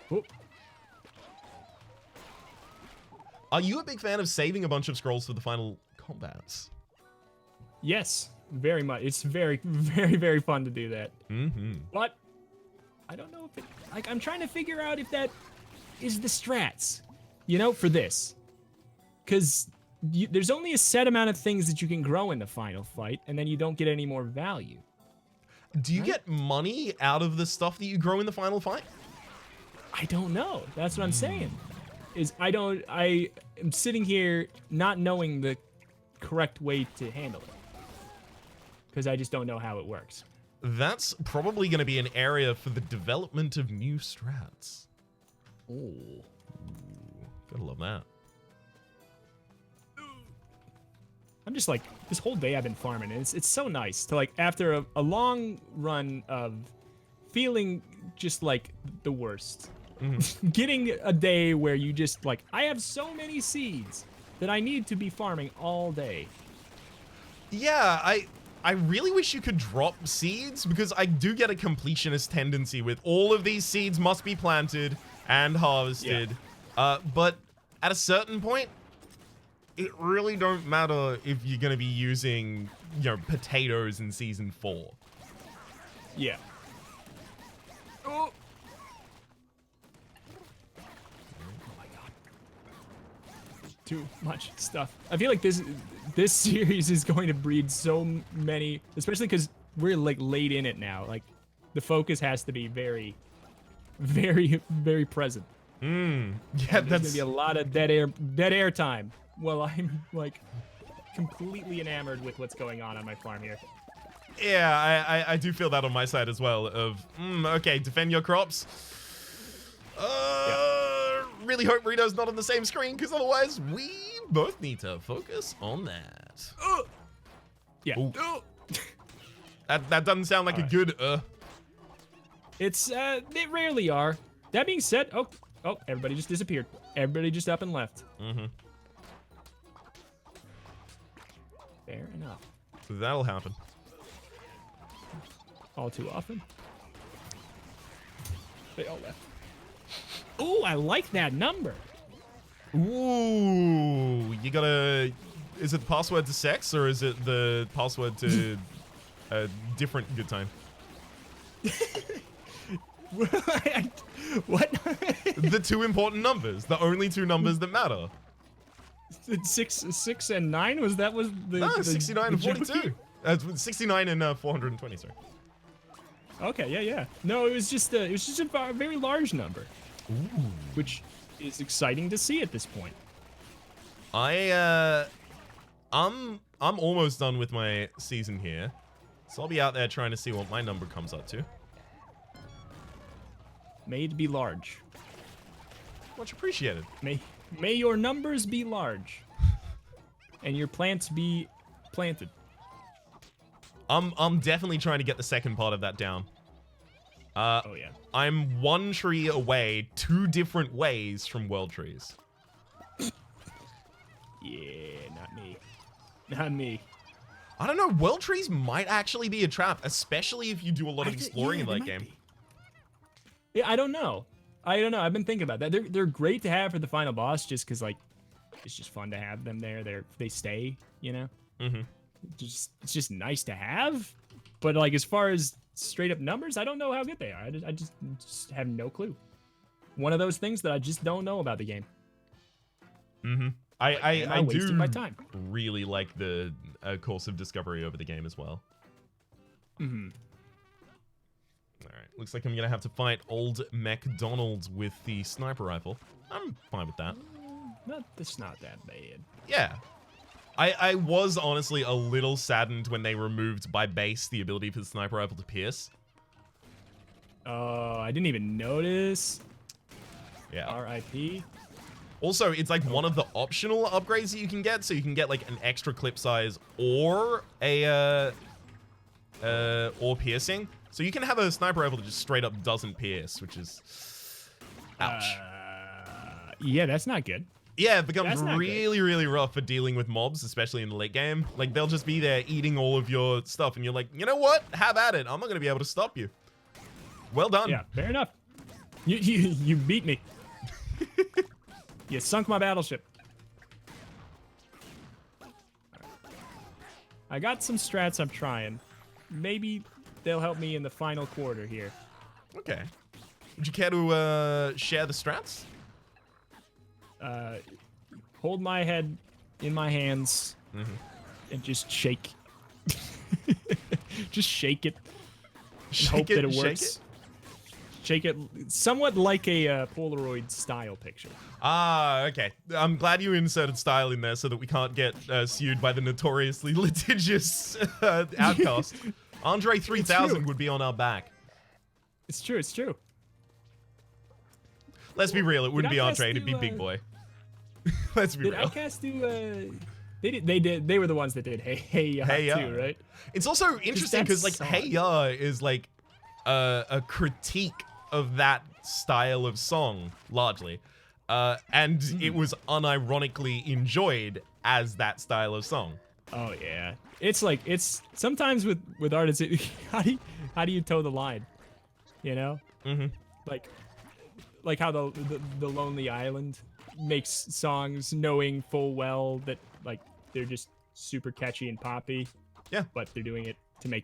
Oh. Are you a big fan of saving a bunch of scrolls for the final combats? Yes, very much. It's very, very, very fun to do that. But I don't know if it... Like, I'm trying to figure out if that is the strats, you know, for this. Because there's only a set amount of things that you can grow in the final fight, and then you don't get any more value. Do you get money out of the stuff that you grow in the final fight? I don't know. That's what I'm saying. I am sitting here not knowing the correct way to handle it. Because I just don't know how it works. That's probably going to be an area for the development of new strats. Oh. Gotta love that. I'm just like, this whole day I've been farming, and it's so nice to, like, after a long run of feeling just like the worst, getting a day where you just, like, I have so many seeds that I need to be farming all day. Yeah, I really wish you could drop seeds, because I do get a completionist tendency with all of these seeds must be planted and harvested. Yeah. But at a certain point, it really don't matter if you're going to be using, you know, potatoes in Season 4. Yeah. Oh. Oh my god. Too much stuff. I feel like this series is going to breed so many, especially because we're, like, late in it now. Like, the focus has to be very, very, very present. Yeah, and that's gonna be a lot of dead air time. Well, I'm, like, completely enamored with what's going on my farm here. Yeah, I do feel that on my side as well. Of okay, defend your crops. Really hope Reto's not on the same screen, because otherwise we both need to focus on that. Yeah. That doesn't sound like a good It's they rarely are. That being said, oh, everybody just disappeared. Everybody just up and left. Fair enough. That'll happen. All too often. They all left. Ooh, I like that number. Ooh, you gotta... Is it the password to sex, or is it the password to a different good time? What? The two important numbers. The only two numbers that matter. 6 and 9? Was the... No, the 69 and 42. 69 and 420, sorry. Okay, yeah. No, it was just a very large number. Ooh. Which is exciting to see at this point. I'm almost done with my season here. So I'll be out there trying to see what my number comes up to. May it be large. Much appreciated. May your numbers be large. And your plants be planted. I'm definitely trying to get the second part of that down. Oh yeah. I'm one tree away, 2 different ways from world trees. Yeah, not me. Not me. I don't know, world trees might actually be a trap, especially if you do a lot of exploring in that game. Yeah, I don't know. I've been thinking about that. They're great to have for the final boss, just because, like, it's just fun to have them there. They stay, you know. It's just nice to have. But, like, as far as straight up numbers, I don't know how good they are. I just have no clue. One of those things that I just don't know about the game. I do my time. really like the course of discovery over the game as well. Alright, looks like I'm gonna have to fight old McDonald's with the sniper rifle. I'm fine with that. It's not that bad. Yeah. I was honestly a little saddened when they removed by base the ability for the sniper rifle to pierce. Oh, I didn't even notice. Yeah. R.I.P. Also, it's like one of the optional upgrades that you can get, so you can get like an extra clip size or a or piercing. So you can have a sniper rifle that just straight up doesn't pierce, which is ouch. Yeah, that's not good. Yeah, it becomes really, really rough for dealing with mobs, especially in the late game. Like, they'll just be there eating all of your stuff, and you're like, you know what? Have at it. I'm not going to be able to stop you. Well done. Yeah, fair enough. You beat me. You sunk my battleship. I got some strats I'm trying. Maybe they'll help me in the final quarter here. Okay. Would you care to share the strats? Hold my head in my hands and just shake. Just shake it. And hope that it works. Shake it somewhat like a Polaroid style picture. Ah, okay. I'm glad you inserted style in there so that we can't get sued by the notoriously litigious Outcast. Andre 3000 would be on our back. It's true, it's true. Let's be real, it wouldn't be Andre, it'd be Big Boy. Let's be real. Did Outcast do they were the ones that did Hey Ya too, right? It's also interesting because like Hey Ya is like a critique of that style of song largely. And it was unironically enjoyed as that style of song. Oh yeah. It's like sometimes with artists how do you toe the line? You know? Like how the Lonely Island makes songs knowing full well that like they're just super catchy and poppy. Yeah. But they're doing it to make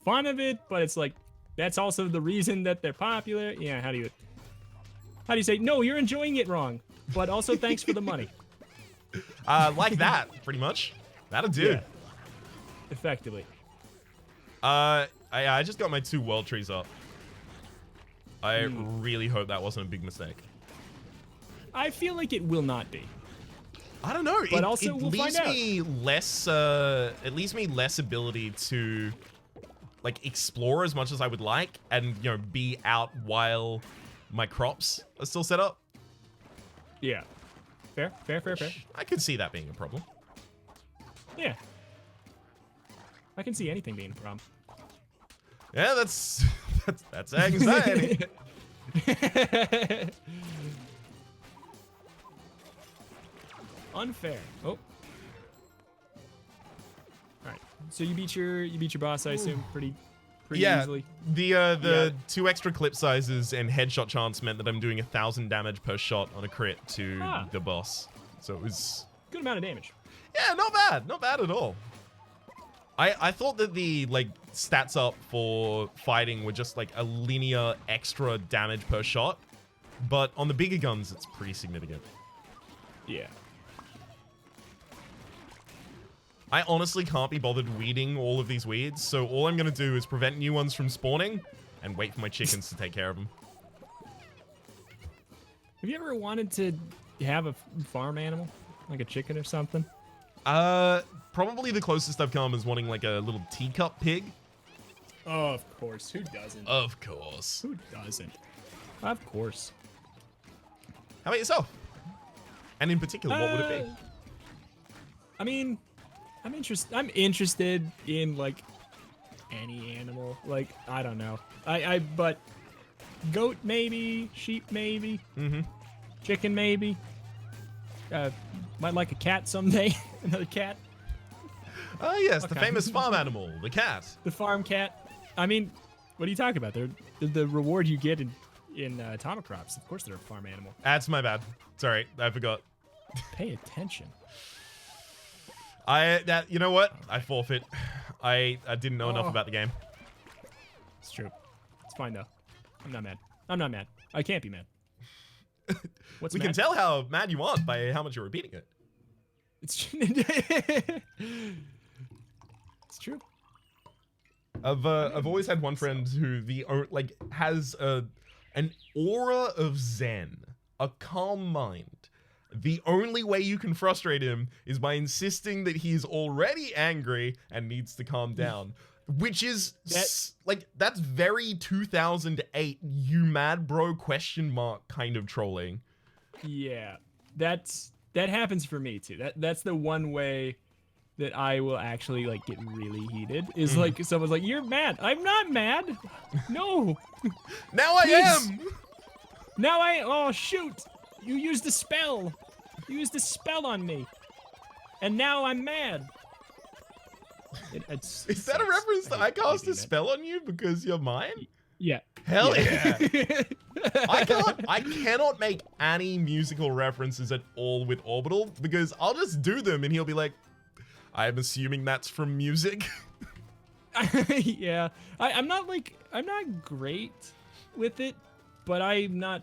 fun of it, but it's like that's also the reason that they're popular. Yeah, how do you say, no, you're enjoying it wrong, but also thanks for the money. Like that, pretty much. That'll do. Yeah. Effectively. I just got my 2 world trees up. I really hope that wasn't a big mistake. I feel like it will not be. I don't know. But also, we'll leaves find out. me less. It leaves me less ability to, like, explore as much as I would like, and be out while my crops are still set up. Yeah. Fair. I could see that being a problem. Yeah. I can see anything being a problem. Yeah, that's anxiety. Unfair. Oh. All right. So you beat your boss, I assume, pretty easily. The 2 extra clip sizes and headshot chance meant that I'm doing 1,000 damage per shot on a crit to the boss. So it was good amount of damage. Yeah, not bad at all. I thought that the stats up for fighting were just like a linear extra damage per shot, but on the bigger guns it's pretty significant. Yeah. I honestly can't be bothered weeding all of these weeds, so all I'm gonna do is prevent new ones from spawning and wait for my chickens to take care of them. Have you ever wanted to have a farm animal, like a chicken or something? Probably the closest I've come is wanting like a little teacup pig. Oh, of course. Who doesn't? Of course. Who doesn't? Of course. How about yourself? And in particular, what would it be? I mean, I'm interested in like any animal. Like, I don't know. But goat maybe, sheep maybe, chicken maybe. Might like a cat someday. Another cat. Oh yes, the famous farm animal, the cat. The farm cat. I mean, what are you talking about? The reward you get in Atomicrops. Of course, they're a farm animal. That's my bad. Sorry, I forgot. Pay attention. You know what? I forfeit. I didn't know enough about the game. It's true. It's fine though. I'm not mad. I can't be mad. We can tell how mad you aren't by how much you're repeating it. It's it's true. I've always had one friend who has an aura of zen, a calm mind. The only way you can frustrate him is by insisting that he is already angry and needs to calm down. Which is that's very 2008 you mad bro ? Kind of trolling. Yeah, that happens for me too. That's the one way that I will actually like get really heated is like someone's like, "You're mad." I'm not mad. No. Now I am. Now oh shoot. You used a spell. You used a spell on me. And now I'm mad. Is that a reference to I cast a spell on you because you're mine? Yeah. Hell yeah. I cannot make any musical references at all with Orbital because I'll just do them and he'll be like, I'm assuming that's from music. Yeah, I'm not great with it, but I'm not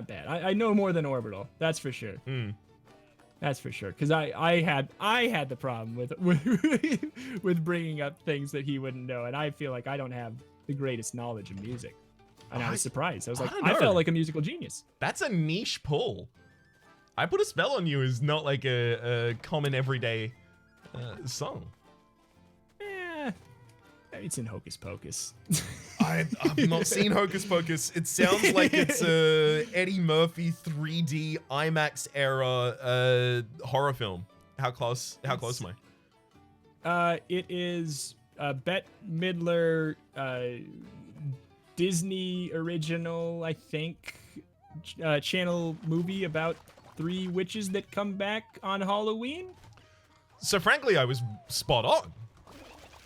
bad. I know more than Orbital. That's for sure. That's for sure. Because I had the problem with with bringing up things that he wouldn't know, and I feel like I don't have the greatest knowledge of music. And I was surprised. I was like, I felt like a musical genius. That's a niche pull. I Put a Spell on You is not like a common everyday song. Yeah, it's in Hocus Pocus. I've not seen Hocus Pocus. It sounds like it's a Eddie Murphy 3D IMAX era horror film. How close am I? It is a Bette Midler Disney original, I think, channel movie about 3 witches that come back on Halloween. So frankly, I was spot on.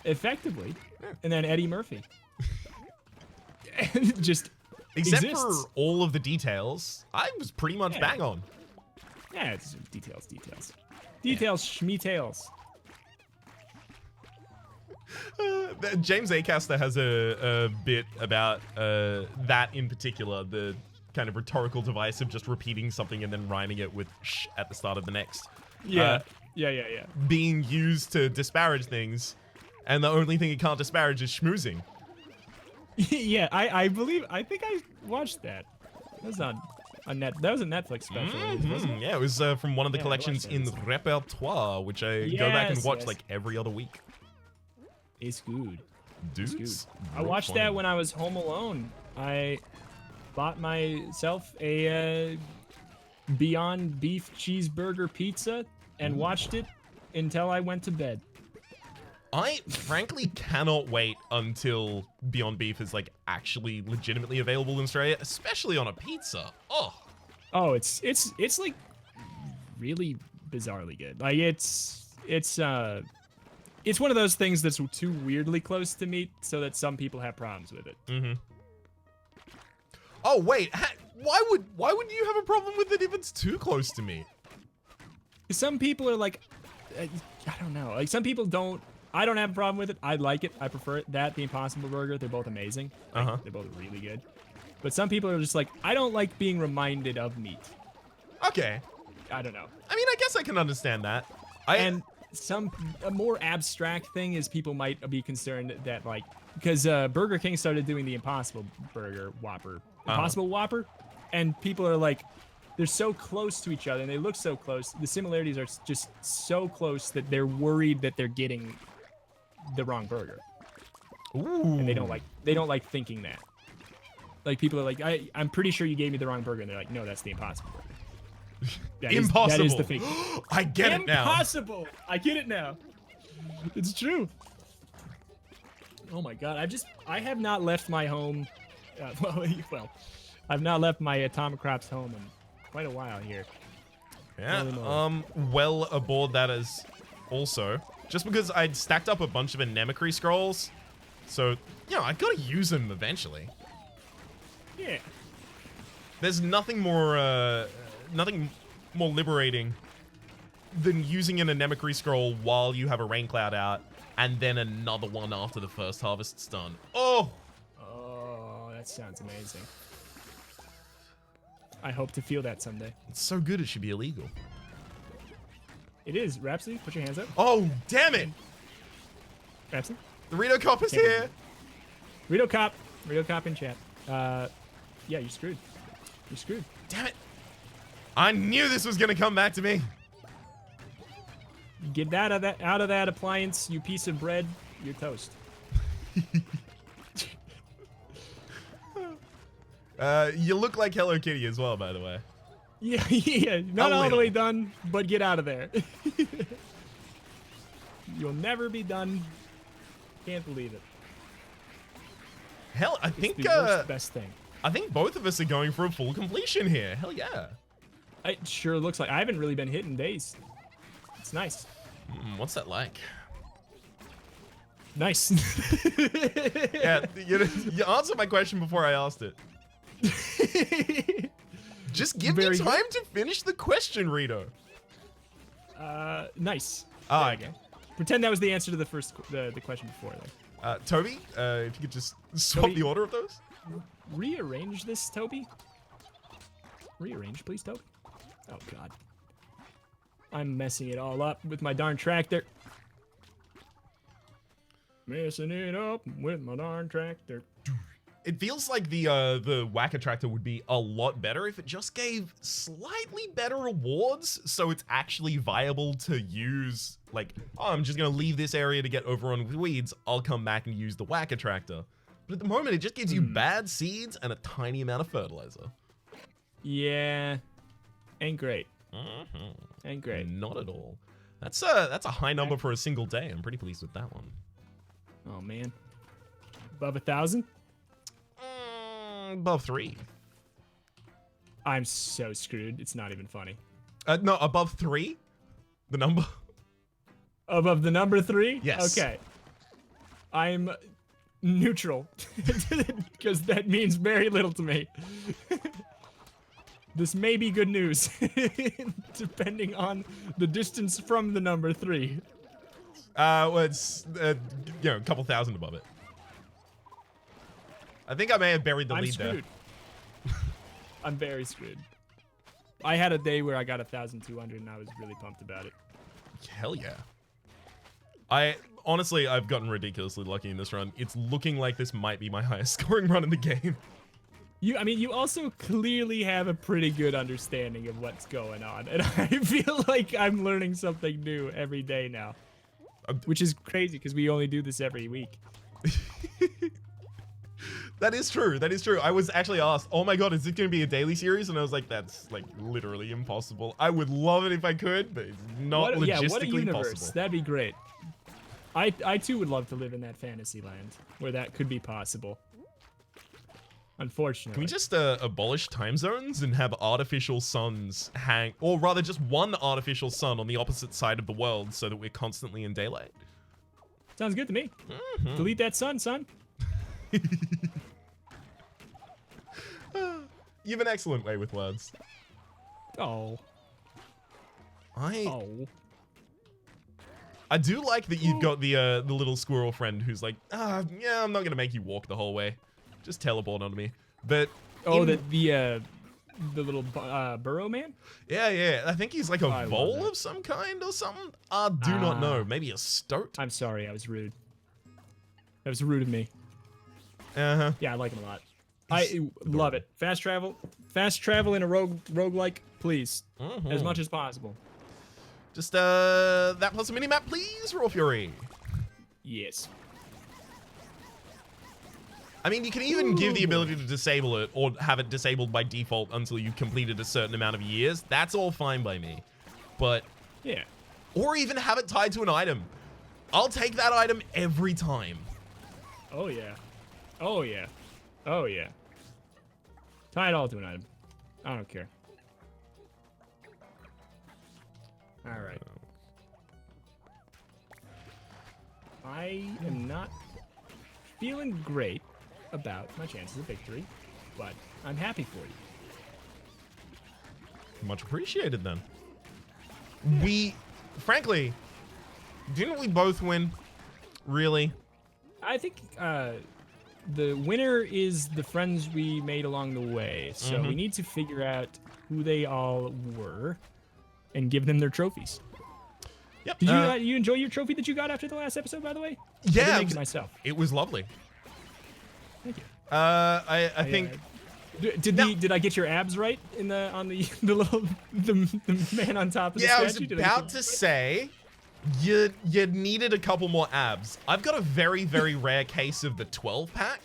Effectively. Yeah. And then Eddie Murphy. Just Except exists. for all of the details, I was pretty much bang on. Yeah, it's details. Details, schmeetails. James Acaster has a bit about that in particular, the kind of rhetorical device of just repeating something and then rhyming it with sh at the start of the next. Yeah. Being used to disparage things, and the only thing it can't disparage is schmoozing. Yeah, I think I watched that. That was on that was a Netflix special, wasn't it? Yeah, it was from one of the collections in Repertoire, which I go back and watch like every other week. It's good. Dudes, it's good. I watched that when I was home alone. I bought myself a Beyond Beef cheeseburger pizza and watched it until I went to bed. I frankly cannot wait until Beyond Beef is like actually legitimately available in Australia, especially on a pizza. Oh, it's like really bizarrely good. Like it's one of those things that's too weirdly close to meat, so that some people have problems with it. Oh wait, why would you have a problem with it if it's too close to meat? Some people are like, I don't know. Like some people don't. I don't have a problem with it. I like it. I prefer it. That, the Impossible Burger, they're both amazing. Like, they're both really good. But some people are just like, I don't like being reminded of meat. Okay. I don't know. I mean, I guess I can understand that. And a more abstract thing is people might be concerned that like, because Burger King started doing the Impossible Burger Whopper, Impossible Whopper, and people are like, they're so close to each other and they look so close. The similarities are just so close that they're worried that they're getting the wrong burger. Ooh. And they don't like thinking that. Like people are like, I'm pretty sure you gave me the wrong burger, and they're like, no, that's the Impossible Burger. Impossible. That is the fake. I get it now. Impossible. I get it now. It's true. Oh my god, I have not left my home. Well, I've not left my Atomicrops home in quite a while here. Yeah. Well aboard that as also. Just because I'd stacked up a bunch of Anemocry scrolls, so, you know, I gotta use them eventually. Yeah. There's nothing more liberating than using an Anemocry scroll while you have a rain cloud out, and then another one after the first harvest's done. Oh! Oh, that sounds amazing. I hope to feel that someday. It's so good it should be illegal. It is. Rhapsody, put your hands up. Oh, damn it! Rhapsody? The Reto Cop is here! Reto Cop in chat. Yeah, you're screwed. You're screwed. Damn it! I knew this was gonna come back to me! Get out of that appliance, you piece of bread. You're toast. You look like Hello Kitty as well, by the way. Yeah, not all the way done, but get out of there. You'll never be done. Can't believe it. Hell, I think the worst, best thing. I think both of us are going for a full completion here. Hell yeah. It sure looks like I haven't really been hit in days. It's nice. What's that like? Nice. Yeah, you answered my question before I asked it. Just give me time to finish the question, Reto. Nice. Ah, okay. Pretend that was the answer to the first the question before there. Toby, if you could just swap Toby. the order of those. Rearrange this, Toby. Rearrange, please, Toby. Oh, God. I'm messing it all up with my darn tractor. Messing it up with my darn tractor. It feels like the Whacker tractor would be a lot better if it just gave slightly better rewards, so it's actually viable to use. Like, oh, I'm just gonna leave this area to get overrun with weeds. I'll come back and use the Whacker tractor. But at the moment, it just gives you bad seeds and a tiny amount of fertilizer. Yeah, ain't great. Ain't great. Not at all. That's a high number for a single day. I'm pretty pleased with that one. Oh man, above 1,000. Above 3. I'm so screwed. It's not even funny. No, above 3? The number? Above the number 3? Yes. Okay. I'm neutral. Because that means very little to me. This may be good news. Depending on the distance from the number 3. Well, it's, a couple thousand above it. I think I may have buried the lead screwed. there. I'm very screwed. I had a day where I got 1,200 and I was really pumped about it. Hell yeah. Honestly, I've gotten ridiculously lucky in this run. It's looking like this might be my highest scoring run in the game. You also clearly have a pretty good understanding of what's going on, and I feel like I'm learning something new every day now. Which is crazy, because we only do this every week. That is true. That is true. I was actually asked, oh my god, is it going to be a daily series? And I was like, that's like literally impossible. I would love it if I could, but it's not logistically what a universe. possible. That'd be great. I too would love to live in that fantasy land where that could be possible. Unfortunately. Can we just abolish time zones and have artificial suns hang, or rather just one artificial sun on the opposite side of the world so that we're constantly in daylight? Sounds good to me. Delete that sun, son. You have an excellent way with words. Oh. I do like that you've got the little squirrel friend who's like, yeah, I'm not gonna make you walk the whole way. Just teleport onto me. But the little burrow man? Yeah. I think he's like a I vole of some kind or something. I do not know. Maybe a stoat? I'm sorry, I was rude. That was rude of me. Uh-huh. Yeah, I like him a lot. I love it. Fast travel in a roguelike, please. As much as possible. Just that plus a mini-map, please, Raw Fury. Yes. I mean, you can even give the ability to disable it or have it disabled by default until you've completed a certain amount of years. That's all fine by me. But yeah. Or even have it tied to an item. I'll take that item every time. Oh yeah. Oh yeah. Oh yeah. Tie it all to an item. I don't care. All right. I am not feeling great about my chances of victory, but I'm happy for you. Much appreciated then. We, frankly, didn't we both win? Really? I think the winner is the friends we made along the way. So we need to figure out who they all were and give them their trophies. Yep. Did you enjoy your trophy that you got after the last episode, by the way? Yeah, I did make it myself. It was lovely. Thank you. I think. Did I get your abs right in the man on top of the statue? Yeah, I was about to say you needed a couple more abs. I've got a very, very rare case of the 12-pack.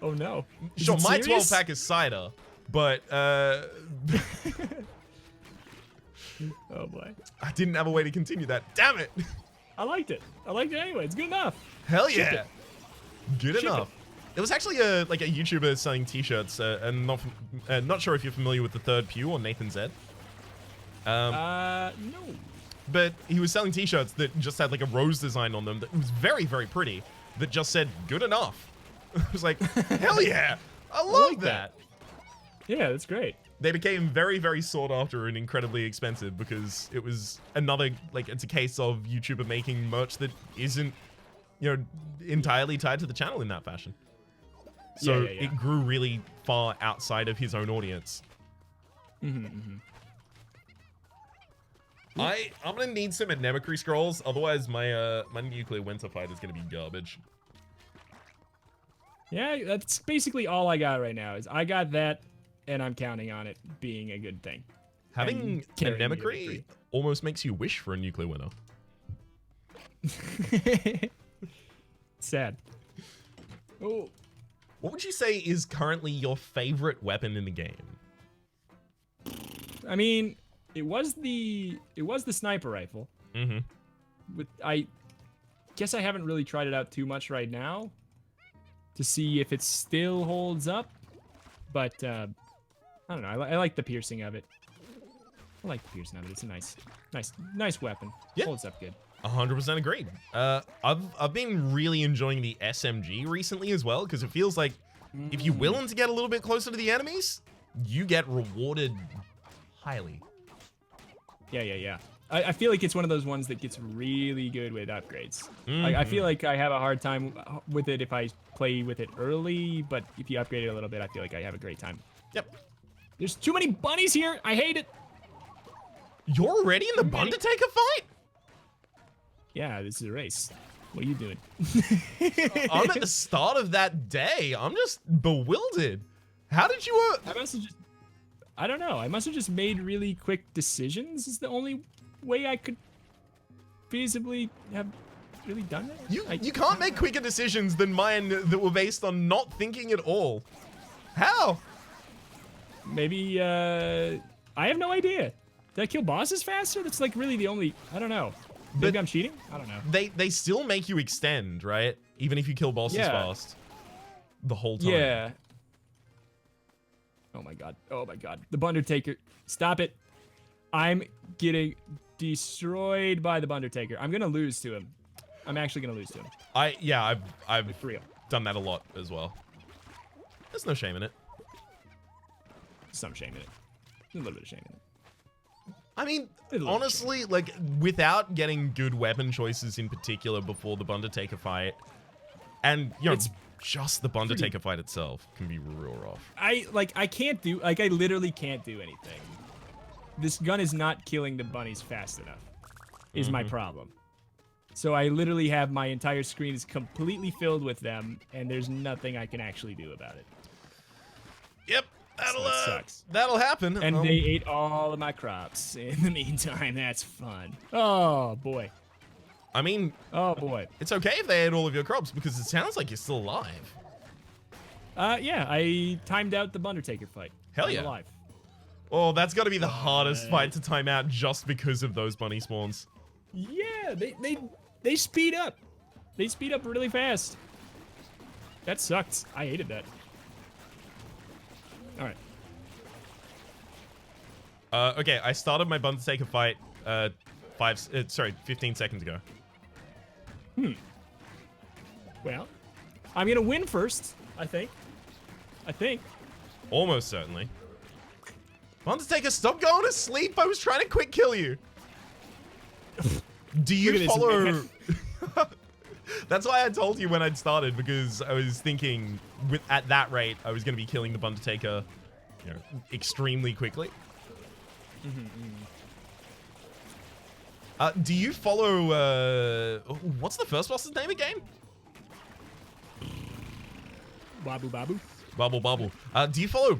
Oh no. Sure, my 12-pack is cider, but oh boy. I didn't have a way to continue that. Damn it. I liked it. I liked it anyway. It's good enough. Hell Ship yeah. it. Good Ship enough. There was actually a YouTuber selling t-shirts, and not sure if you're familiar with the Third Pew or Nathan Zed. No. But he was selling t-shirts that just had like a rose design on them that was very, very pretty, that just said, good enough. I was like, hell yeah. I love like that. Yeah, that's great. They became very, very sought after and incredibly expensive because it was another, like, it's a case of YouTuber making merch that isn't, you know, entirely tied to the channel in that fashion. So it grew really far outside of his own audience. I'm gonna need some Anemocry scrolls, otherwise my my nuclear winter fight is gonna be garbage. Yeah, that's basically all I got right now. Is I got that, and I'm counting on it being a good thing. Having Anemocry almost makes you wish for a nuclear winter. Sad. Oh. What would you say is currently your favorite weapon in the game? I mean, it was the sniper rifle. I guess I haven't really tried it out too much right now to see if it still holds up. But I don't know. I like the piercing of it. I like the piercing of it. It's a nice weapon. Yeah. Holds up good. 100% agreed. I've been really enjoying the SMG recently as well, because it feels like if you're willing to get a little bit closer to the enemies, you get rewarded highly. Yeah. I feel like it's one of those ones that gets really good with upgrades. I feel like I have a hard time with it if I play with it early, but if you upgrade it a little bit, I feel like I have a great time. Yep. There's too many bunnies here. I hate it. You're already in the Undertaker fight? Yeah, this is a race. What are you doing? I'm at the start of that day. I'm just bewildered. How did you... I don't know. I must have just made really quick decisions. Is the only way I could feasibly have really done that. You can't make quicker decisions than mine that were based on not thinking at all. How? Maybe, I have no idea. Did I kill bosses faster? That's like really the only... I don't know. Maybe I'm cheating? I don't know. They still make you extend, right? Even if you kill bosses fast. The whole time. Yeah. Oh my god. Oh my god. The Undertaker. Stop it. I'm getting destroyed by the Undertaker. I'm gonna lose to him. I'm actually gonna lose to him. I've For real. done that a lot as well. There's no shame in it. Some shame in it. A little bit of shame in it. I mean, honestly, like, without getting good weapon choices in particular before the Undertaker fight, and, you know, it's just the Undertaker fight itself can be real rough. I literally can't do anything. This gun is not killing the bunnies fast enough, is my problem. So I literally have my entire screen is completely filled with them, and there's nothing I can actually do about it. Yep. That sucks. That'll happen. And they ate all of my crops in the meantime. That's fun. Oh, boy. I mean... Oh, boy. It's okay if they ate all of your crops, because it sounds like you're still alive. Yeah, I timed out the Undertaker fight. Hell yeah. I'm alive. Oh, that's got to be the hardest fight to time out just because of those bunny spawns. Yeah, they speed up. They speed up really fast. That sucks. I hated that. All right. Okay, I started my Undertaker fight 15 seconds ago. Well, I'm gonna win first, I think. Almost certainly. Undertaker, stop going to sleep. I was trying to quick kill you. Do you follow... That's why I told you when I'd started, because I was thinking at that rate, I was going to be killing the Undertaker, you know, extremely quickly. Do you follow, what's the first boss's name again? Babu. Bubble. Do you follow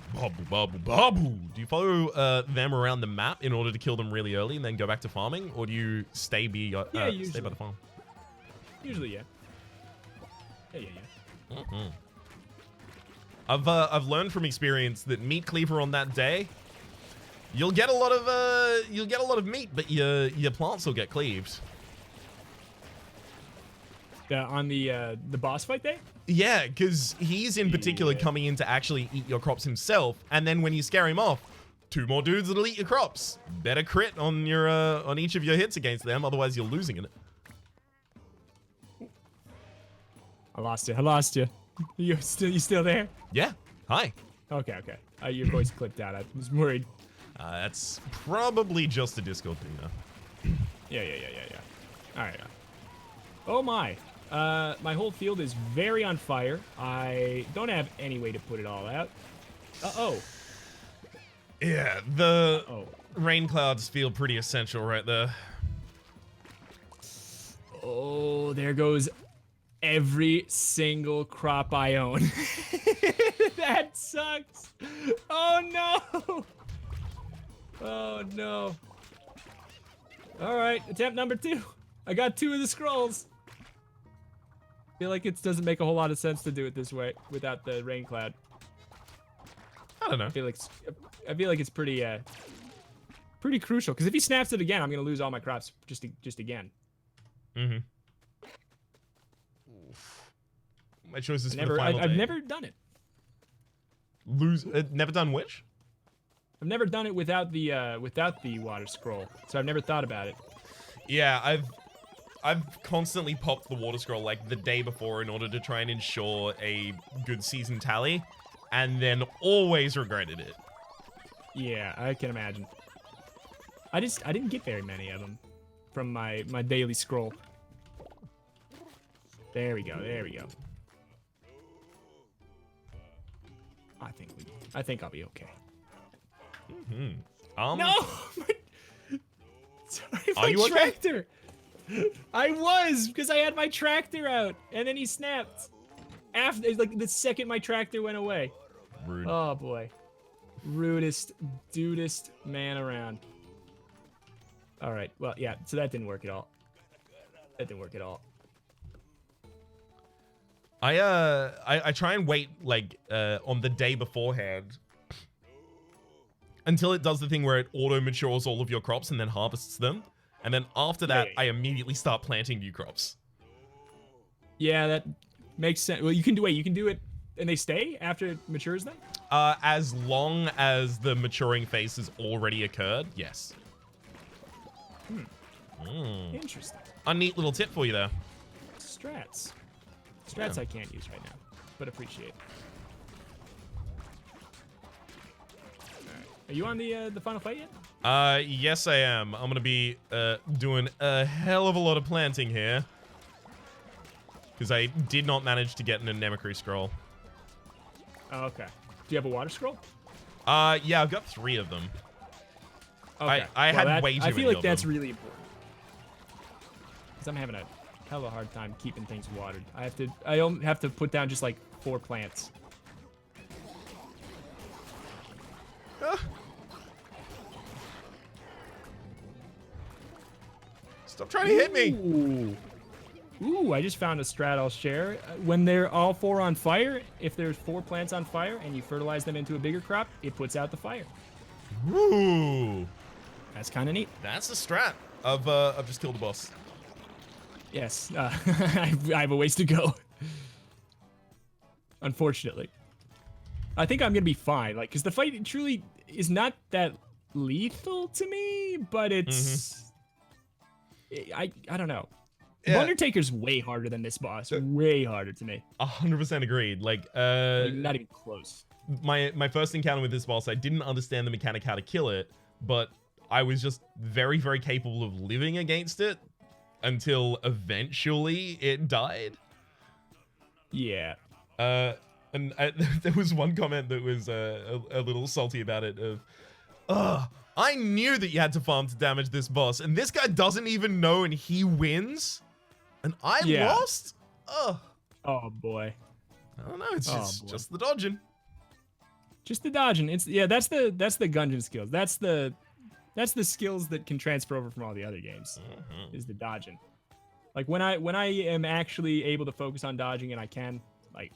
Babu? Do you follow them around the map in order to kill them really early and then go back to farming, or do you stay by the farm? Usually, yeah. I've learned from experience that meat cleaver on that day, you'll get a lot of meat, but your plants will get cleaved. On the boss fight day? Yeah, because he's in particular coming in to actually eat your crops himself, and then when you scare him off, 2 more dudes that'll eat your crops. Better crit on your on each of your hits against them, otherwise you're losing in it. I lost you. You still there? Yeah. Hi. Okay, okay. Your voice clipped out. I was worried. That's probably just a Discord thing, though. Yeah. All right. Oh my. My whole field is very on fire. I don't have any way to put it all out. Uh-oh. Yeah, the Oh. rain clouds feel pretty essential right there. Oh, there goes every single crop I own. That sucks. Oh no. Oh no. All right, attempt number 2. I got 2 of the scrolls. Feel like it doesn't make a whole lot of sense to do it this way without the rain cloud. I don't know. I feel like it's pretty pretty crucial, because if he snaps it again, I'm gonna lose all my crops just again. Mm-hmm. My choice is for the final I've day. never done it. Never done which? I've never done it without the water scroll, so I've never thought about it. Yeah, I've constantly popped the water scroll like the day before in order to try and ensure a good season tally, and then always regretted it. Yeah, I can imagine. I didn't get very many of them from my daily scroll. There we go. I think I'll be okay. Mm-hmm. No! Sorry, Are you okay? tractor! I was, because I had my tractor out, and then he snapped. After, like, the second my tractor went away. Rude. Oh, boy. Rudest, dudest man around. Alright, well, yeah, so that didn't work at all. I try and wait, like, on the day beforehand until it does the thing where it auto-matures all of your crops and then harvests them. And then after that, Yeah. I immediately start planting new crops. Yeah, that makes sense. Well, you can do it, and they stay after it matures then? As long as the maturing phase has already occurred, yes. Interesting. A neat little tip for you there. Strats. Yeah. I can't use right now, but appreciate. Alright. Are you on the final fight yet? Yes I am. I'm gonna be, doing a hell of a lot of planting here. Because I did not manage to get an anemocry scroll. Oh, okay. Do you have a water scroll? Yeah, I've got 3 of them. Okay. I had way too I feel many like of that's them. really important. Because I'm having a hell of a hard time keeping things watered. I only have to put down just like 4 plants. Stop trying to hit me! Ooh, I just found a strat I'll share. When they're all 4 on fire, if there's 4 plants on fire and you fertilize them into a bigger crop, it puts out the fire. Ooh. That's kind of neat. That's the strat. I've just killed a boss. Yes, I have a ways to go. Unfortunately. I think I'm gonna be fine, like, because the fight truly is not that lethal to me, but it's... I don't know. Yeah. Undertaker's way harder than this boss. Way harder to me. 100% agreed. Like, Not even close. my first encounter with this boss, I didn't understand the mechanic how to kill it, but I was just very, very capable of living against it until eventually it died. Yeah. And there was one comment that was a little salty about it of, I knew that you had to farm to damage this boss, and this guy doesn't even know and he wins? And I lost? Ugh. Oh, boy. I don't know, it's just the dodging. Just the dodging. It's that's the Gungeon skills. That's the skills that can transfer over from all the other games. Is the dodging. Like when I am actually able to focus on dodging, and I can, like,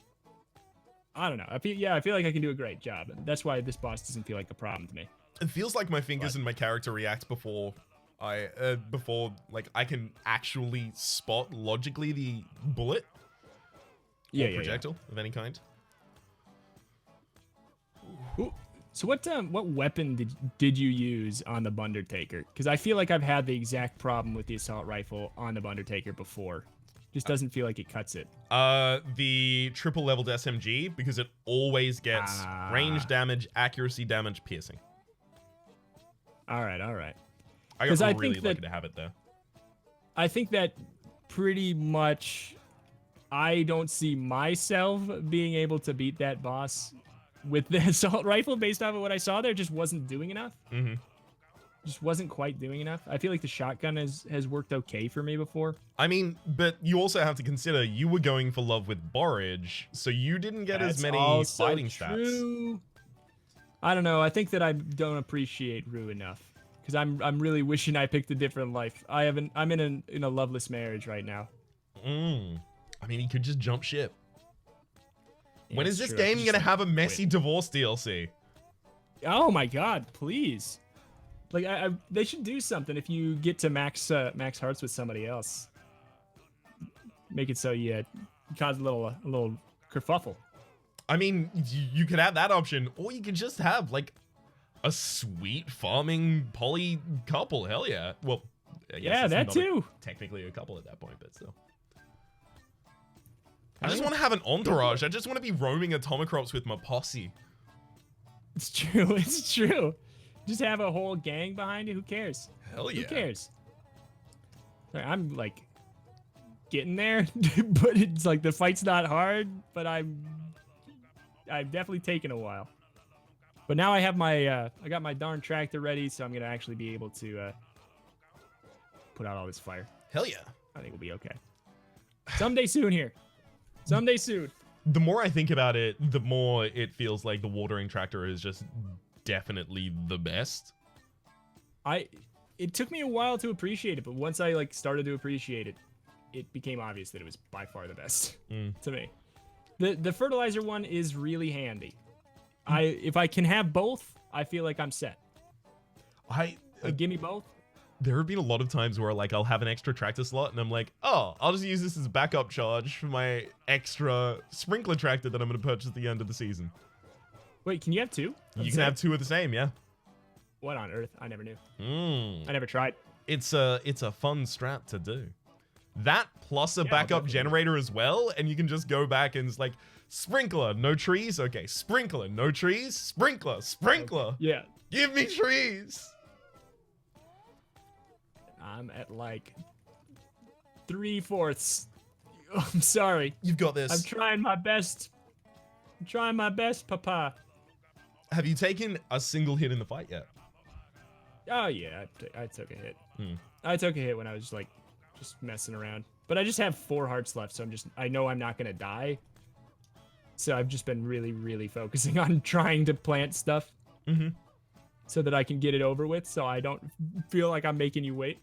I don't know. I feel like I can do a great job. And that's why this boss doesn't feel like a problem to me. It feels like my fingers and my character react before like I can actually spot logically the bullet or projectile of any kind. Ooh. So what weapon did you use on the Undertaker? Because I feel like I've had the exact problem with the assault rifle on the Undertaker before. Just doesn't feel like it cuts it. The triple leveled SMG, because it always gets range damage, accuracy damage, piercing. All right, all right. I got really lucky to have it there. I think that pretty much I don't see myself being able to beat that boss with the assault rifle based off of what I saw there. Just wasn't doing enough. Mm-hmm. Just wasn't quite doing enough. I feel like the shotgun has worked okay for me before. I mean, but you also have to consider you were going for love with Borage, so you didn't get as many fighting stats. I don't know. I think that I don't appreciate Rue enough. Because I'm really wishing I picked a different life. I'm in a loveless marriage right now. I mean, he could just jump ship. Yeah, when is this game gonna have a messy divorce DLC? Oh my god, please! Like they should do something if you get to max hearts with somebody else. Make it so you cause a little kerfuffle. I mean, you could have that option, or you could just have like a sweet farming poly couple. Hell yeah. Well, yeah, that too. Technically a couple at that point, but still. I just want to have an entourage. I just want to be roaming Atomicrops with my posse. It's true. It's true. Just have a whole gang behind you. Who cares? Hell yeah. Who cares? Sorry, I'm like getting there, but it's like the fight's not hard, but I've definitely taken a while. But now I have my I got my darn tractor ready, so I'm gonna actually be able to put out all this fire. Hell yeah. I think we'll be okay. Someday soon here. Someday soon. The more I think about it, the more it feels like the watering tractor is just definitely the best. It took me a while to appreciate it, but once I like started to appreciate it, it became obvious that it was by far the best to me. The fertilizer one is really handy. If I can have both, I feel like I'm set. Give me both. There have been a lot of times where like I'll have an extra tractor slot and I'm like, oh, I'll just use this as a backup charge for my extra sprinkler tractor that I'm going to purchase at the end of the season. Wait, can you have two? You can have two of the same, yeah. What on earth? I never knew. I never tried. It's a fun strat to do. That plus a backup generator as well, and you can just go back and it's like, sprinkler, no trees? Okay, sprinkler, no trees? Sprinkler, sprinkler. Yeah. Give me trees. I'm at like 3/4. I'm sorry. You've got this. I'm trying my best. I'm trying my best, Papa. Have you taken a single hit in the fight yet? Oh yeah, I took a hit. I took a hit when I was like just messing around. But I just have 4 hearts left, so I know I'm not gonna die. So I've just been really, really focusing on trying to plant stuff. So that I can get it over with, so I don't feel like I'm making you wait.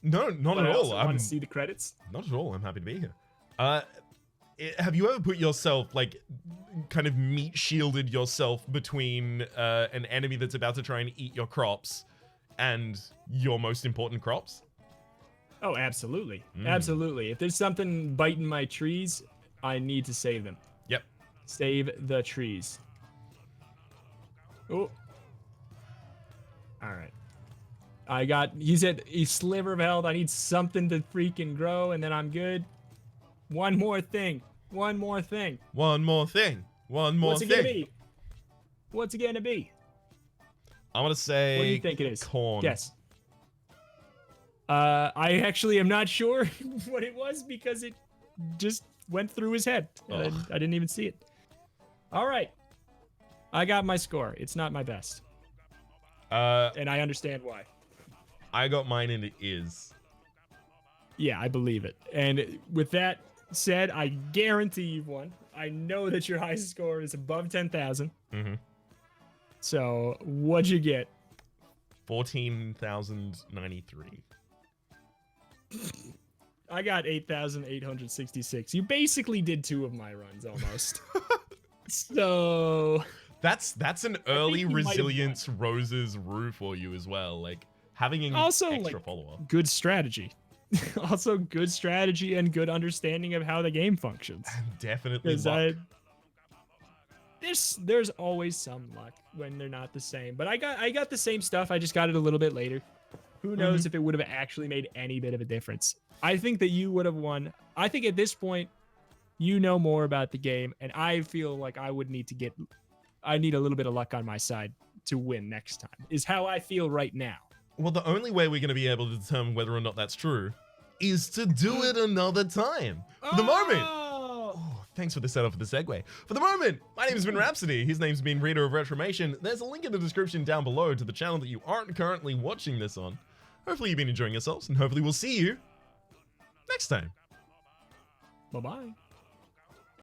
No, not at all. I want to see the credits. Not at all. I'm happy to be here. Have you ever put yourself, like, kind of meat shielded yourself between an enemy that's about to try and eat your crops and your most important crops? Oh, absolutely. Absolutely. If there's something biting my trees, I need to save them. Yep. Save the trees. Oh. All right. He's at a sliver of health. I need something to freaking grow, and then I'm good. One more thing. One more thing. One more thing. One more thing. What's it gonna be? What's it gonna be? I'm gonna say. What do you think it is? Corn. Yes. I actually am not sure what it was because it just went through his head. I didn't even see it. All right. I got my score. It's not my best. And I understand why. I got mine and it is. Yeah, I believe it. And with that said, I guarantee you've won. I know that your highest score is above 10,000. So, what'd you get? 14,093. I got 8,866. You basically did 2 of my runs almost. So that's an early resilience roses rue for you as well. Like having an extra follower. Good strategy. Also good strategy and good understanding of how the game functions. Definitely luck. There's always some luck when they're not the same. But I got the same stuff. I just got it a little bit later. Who knows if it would have actually made any bit of a difference. I think that you would have won. I think at this point, you know more about the game, and I feel like I need a little bit of luck on my side to win next time, is how I feel right now. Well, the only way we're going to be able to determine whether or not that's true is to do it another time. For the moment. Oh, thanks for the setup for the segue. For the moment, my name has been Rhapsody. His name's been Reto of Retromation. There's a link in the description down below to the channel that you aren't currently watching this on. Hopefully you've been enjoying yourselves, and hopefully we'll see you next time. Bye-bye.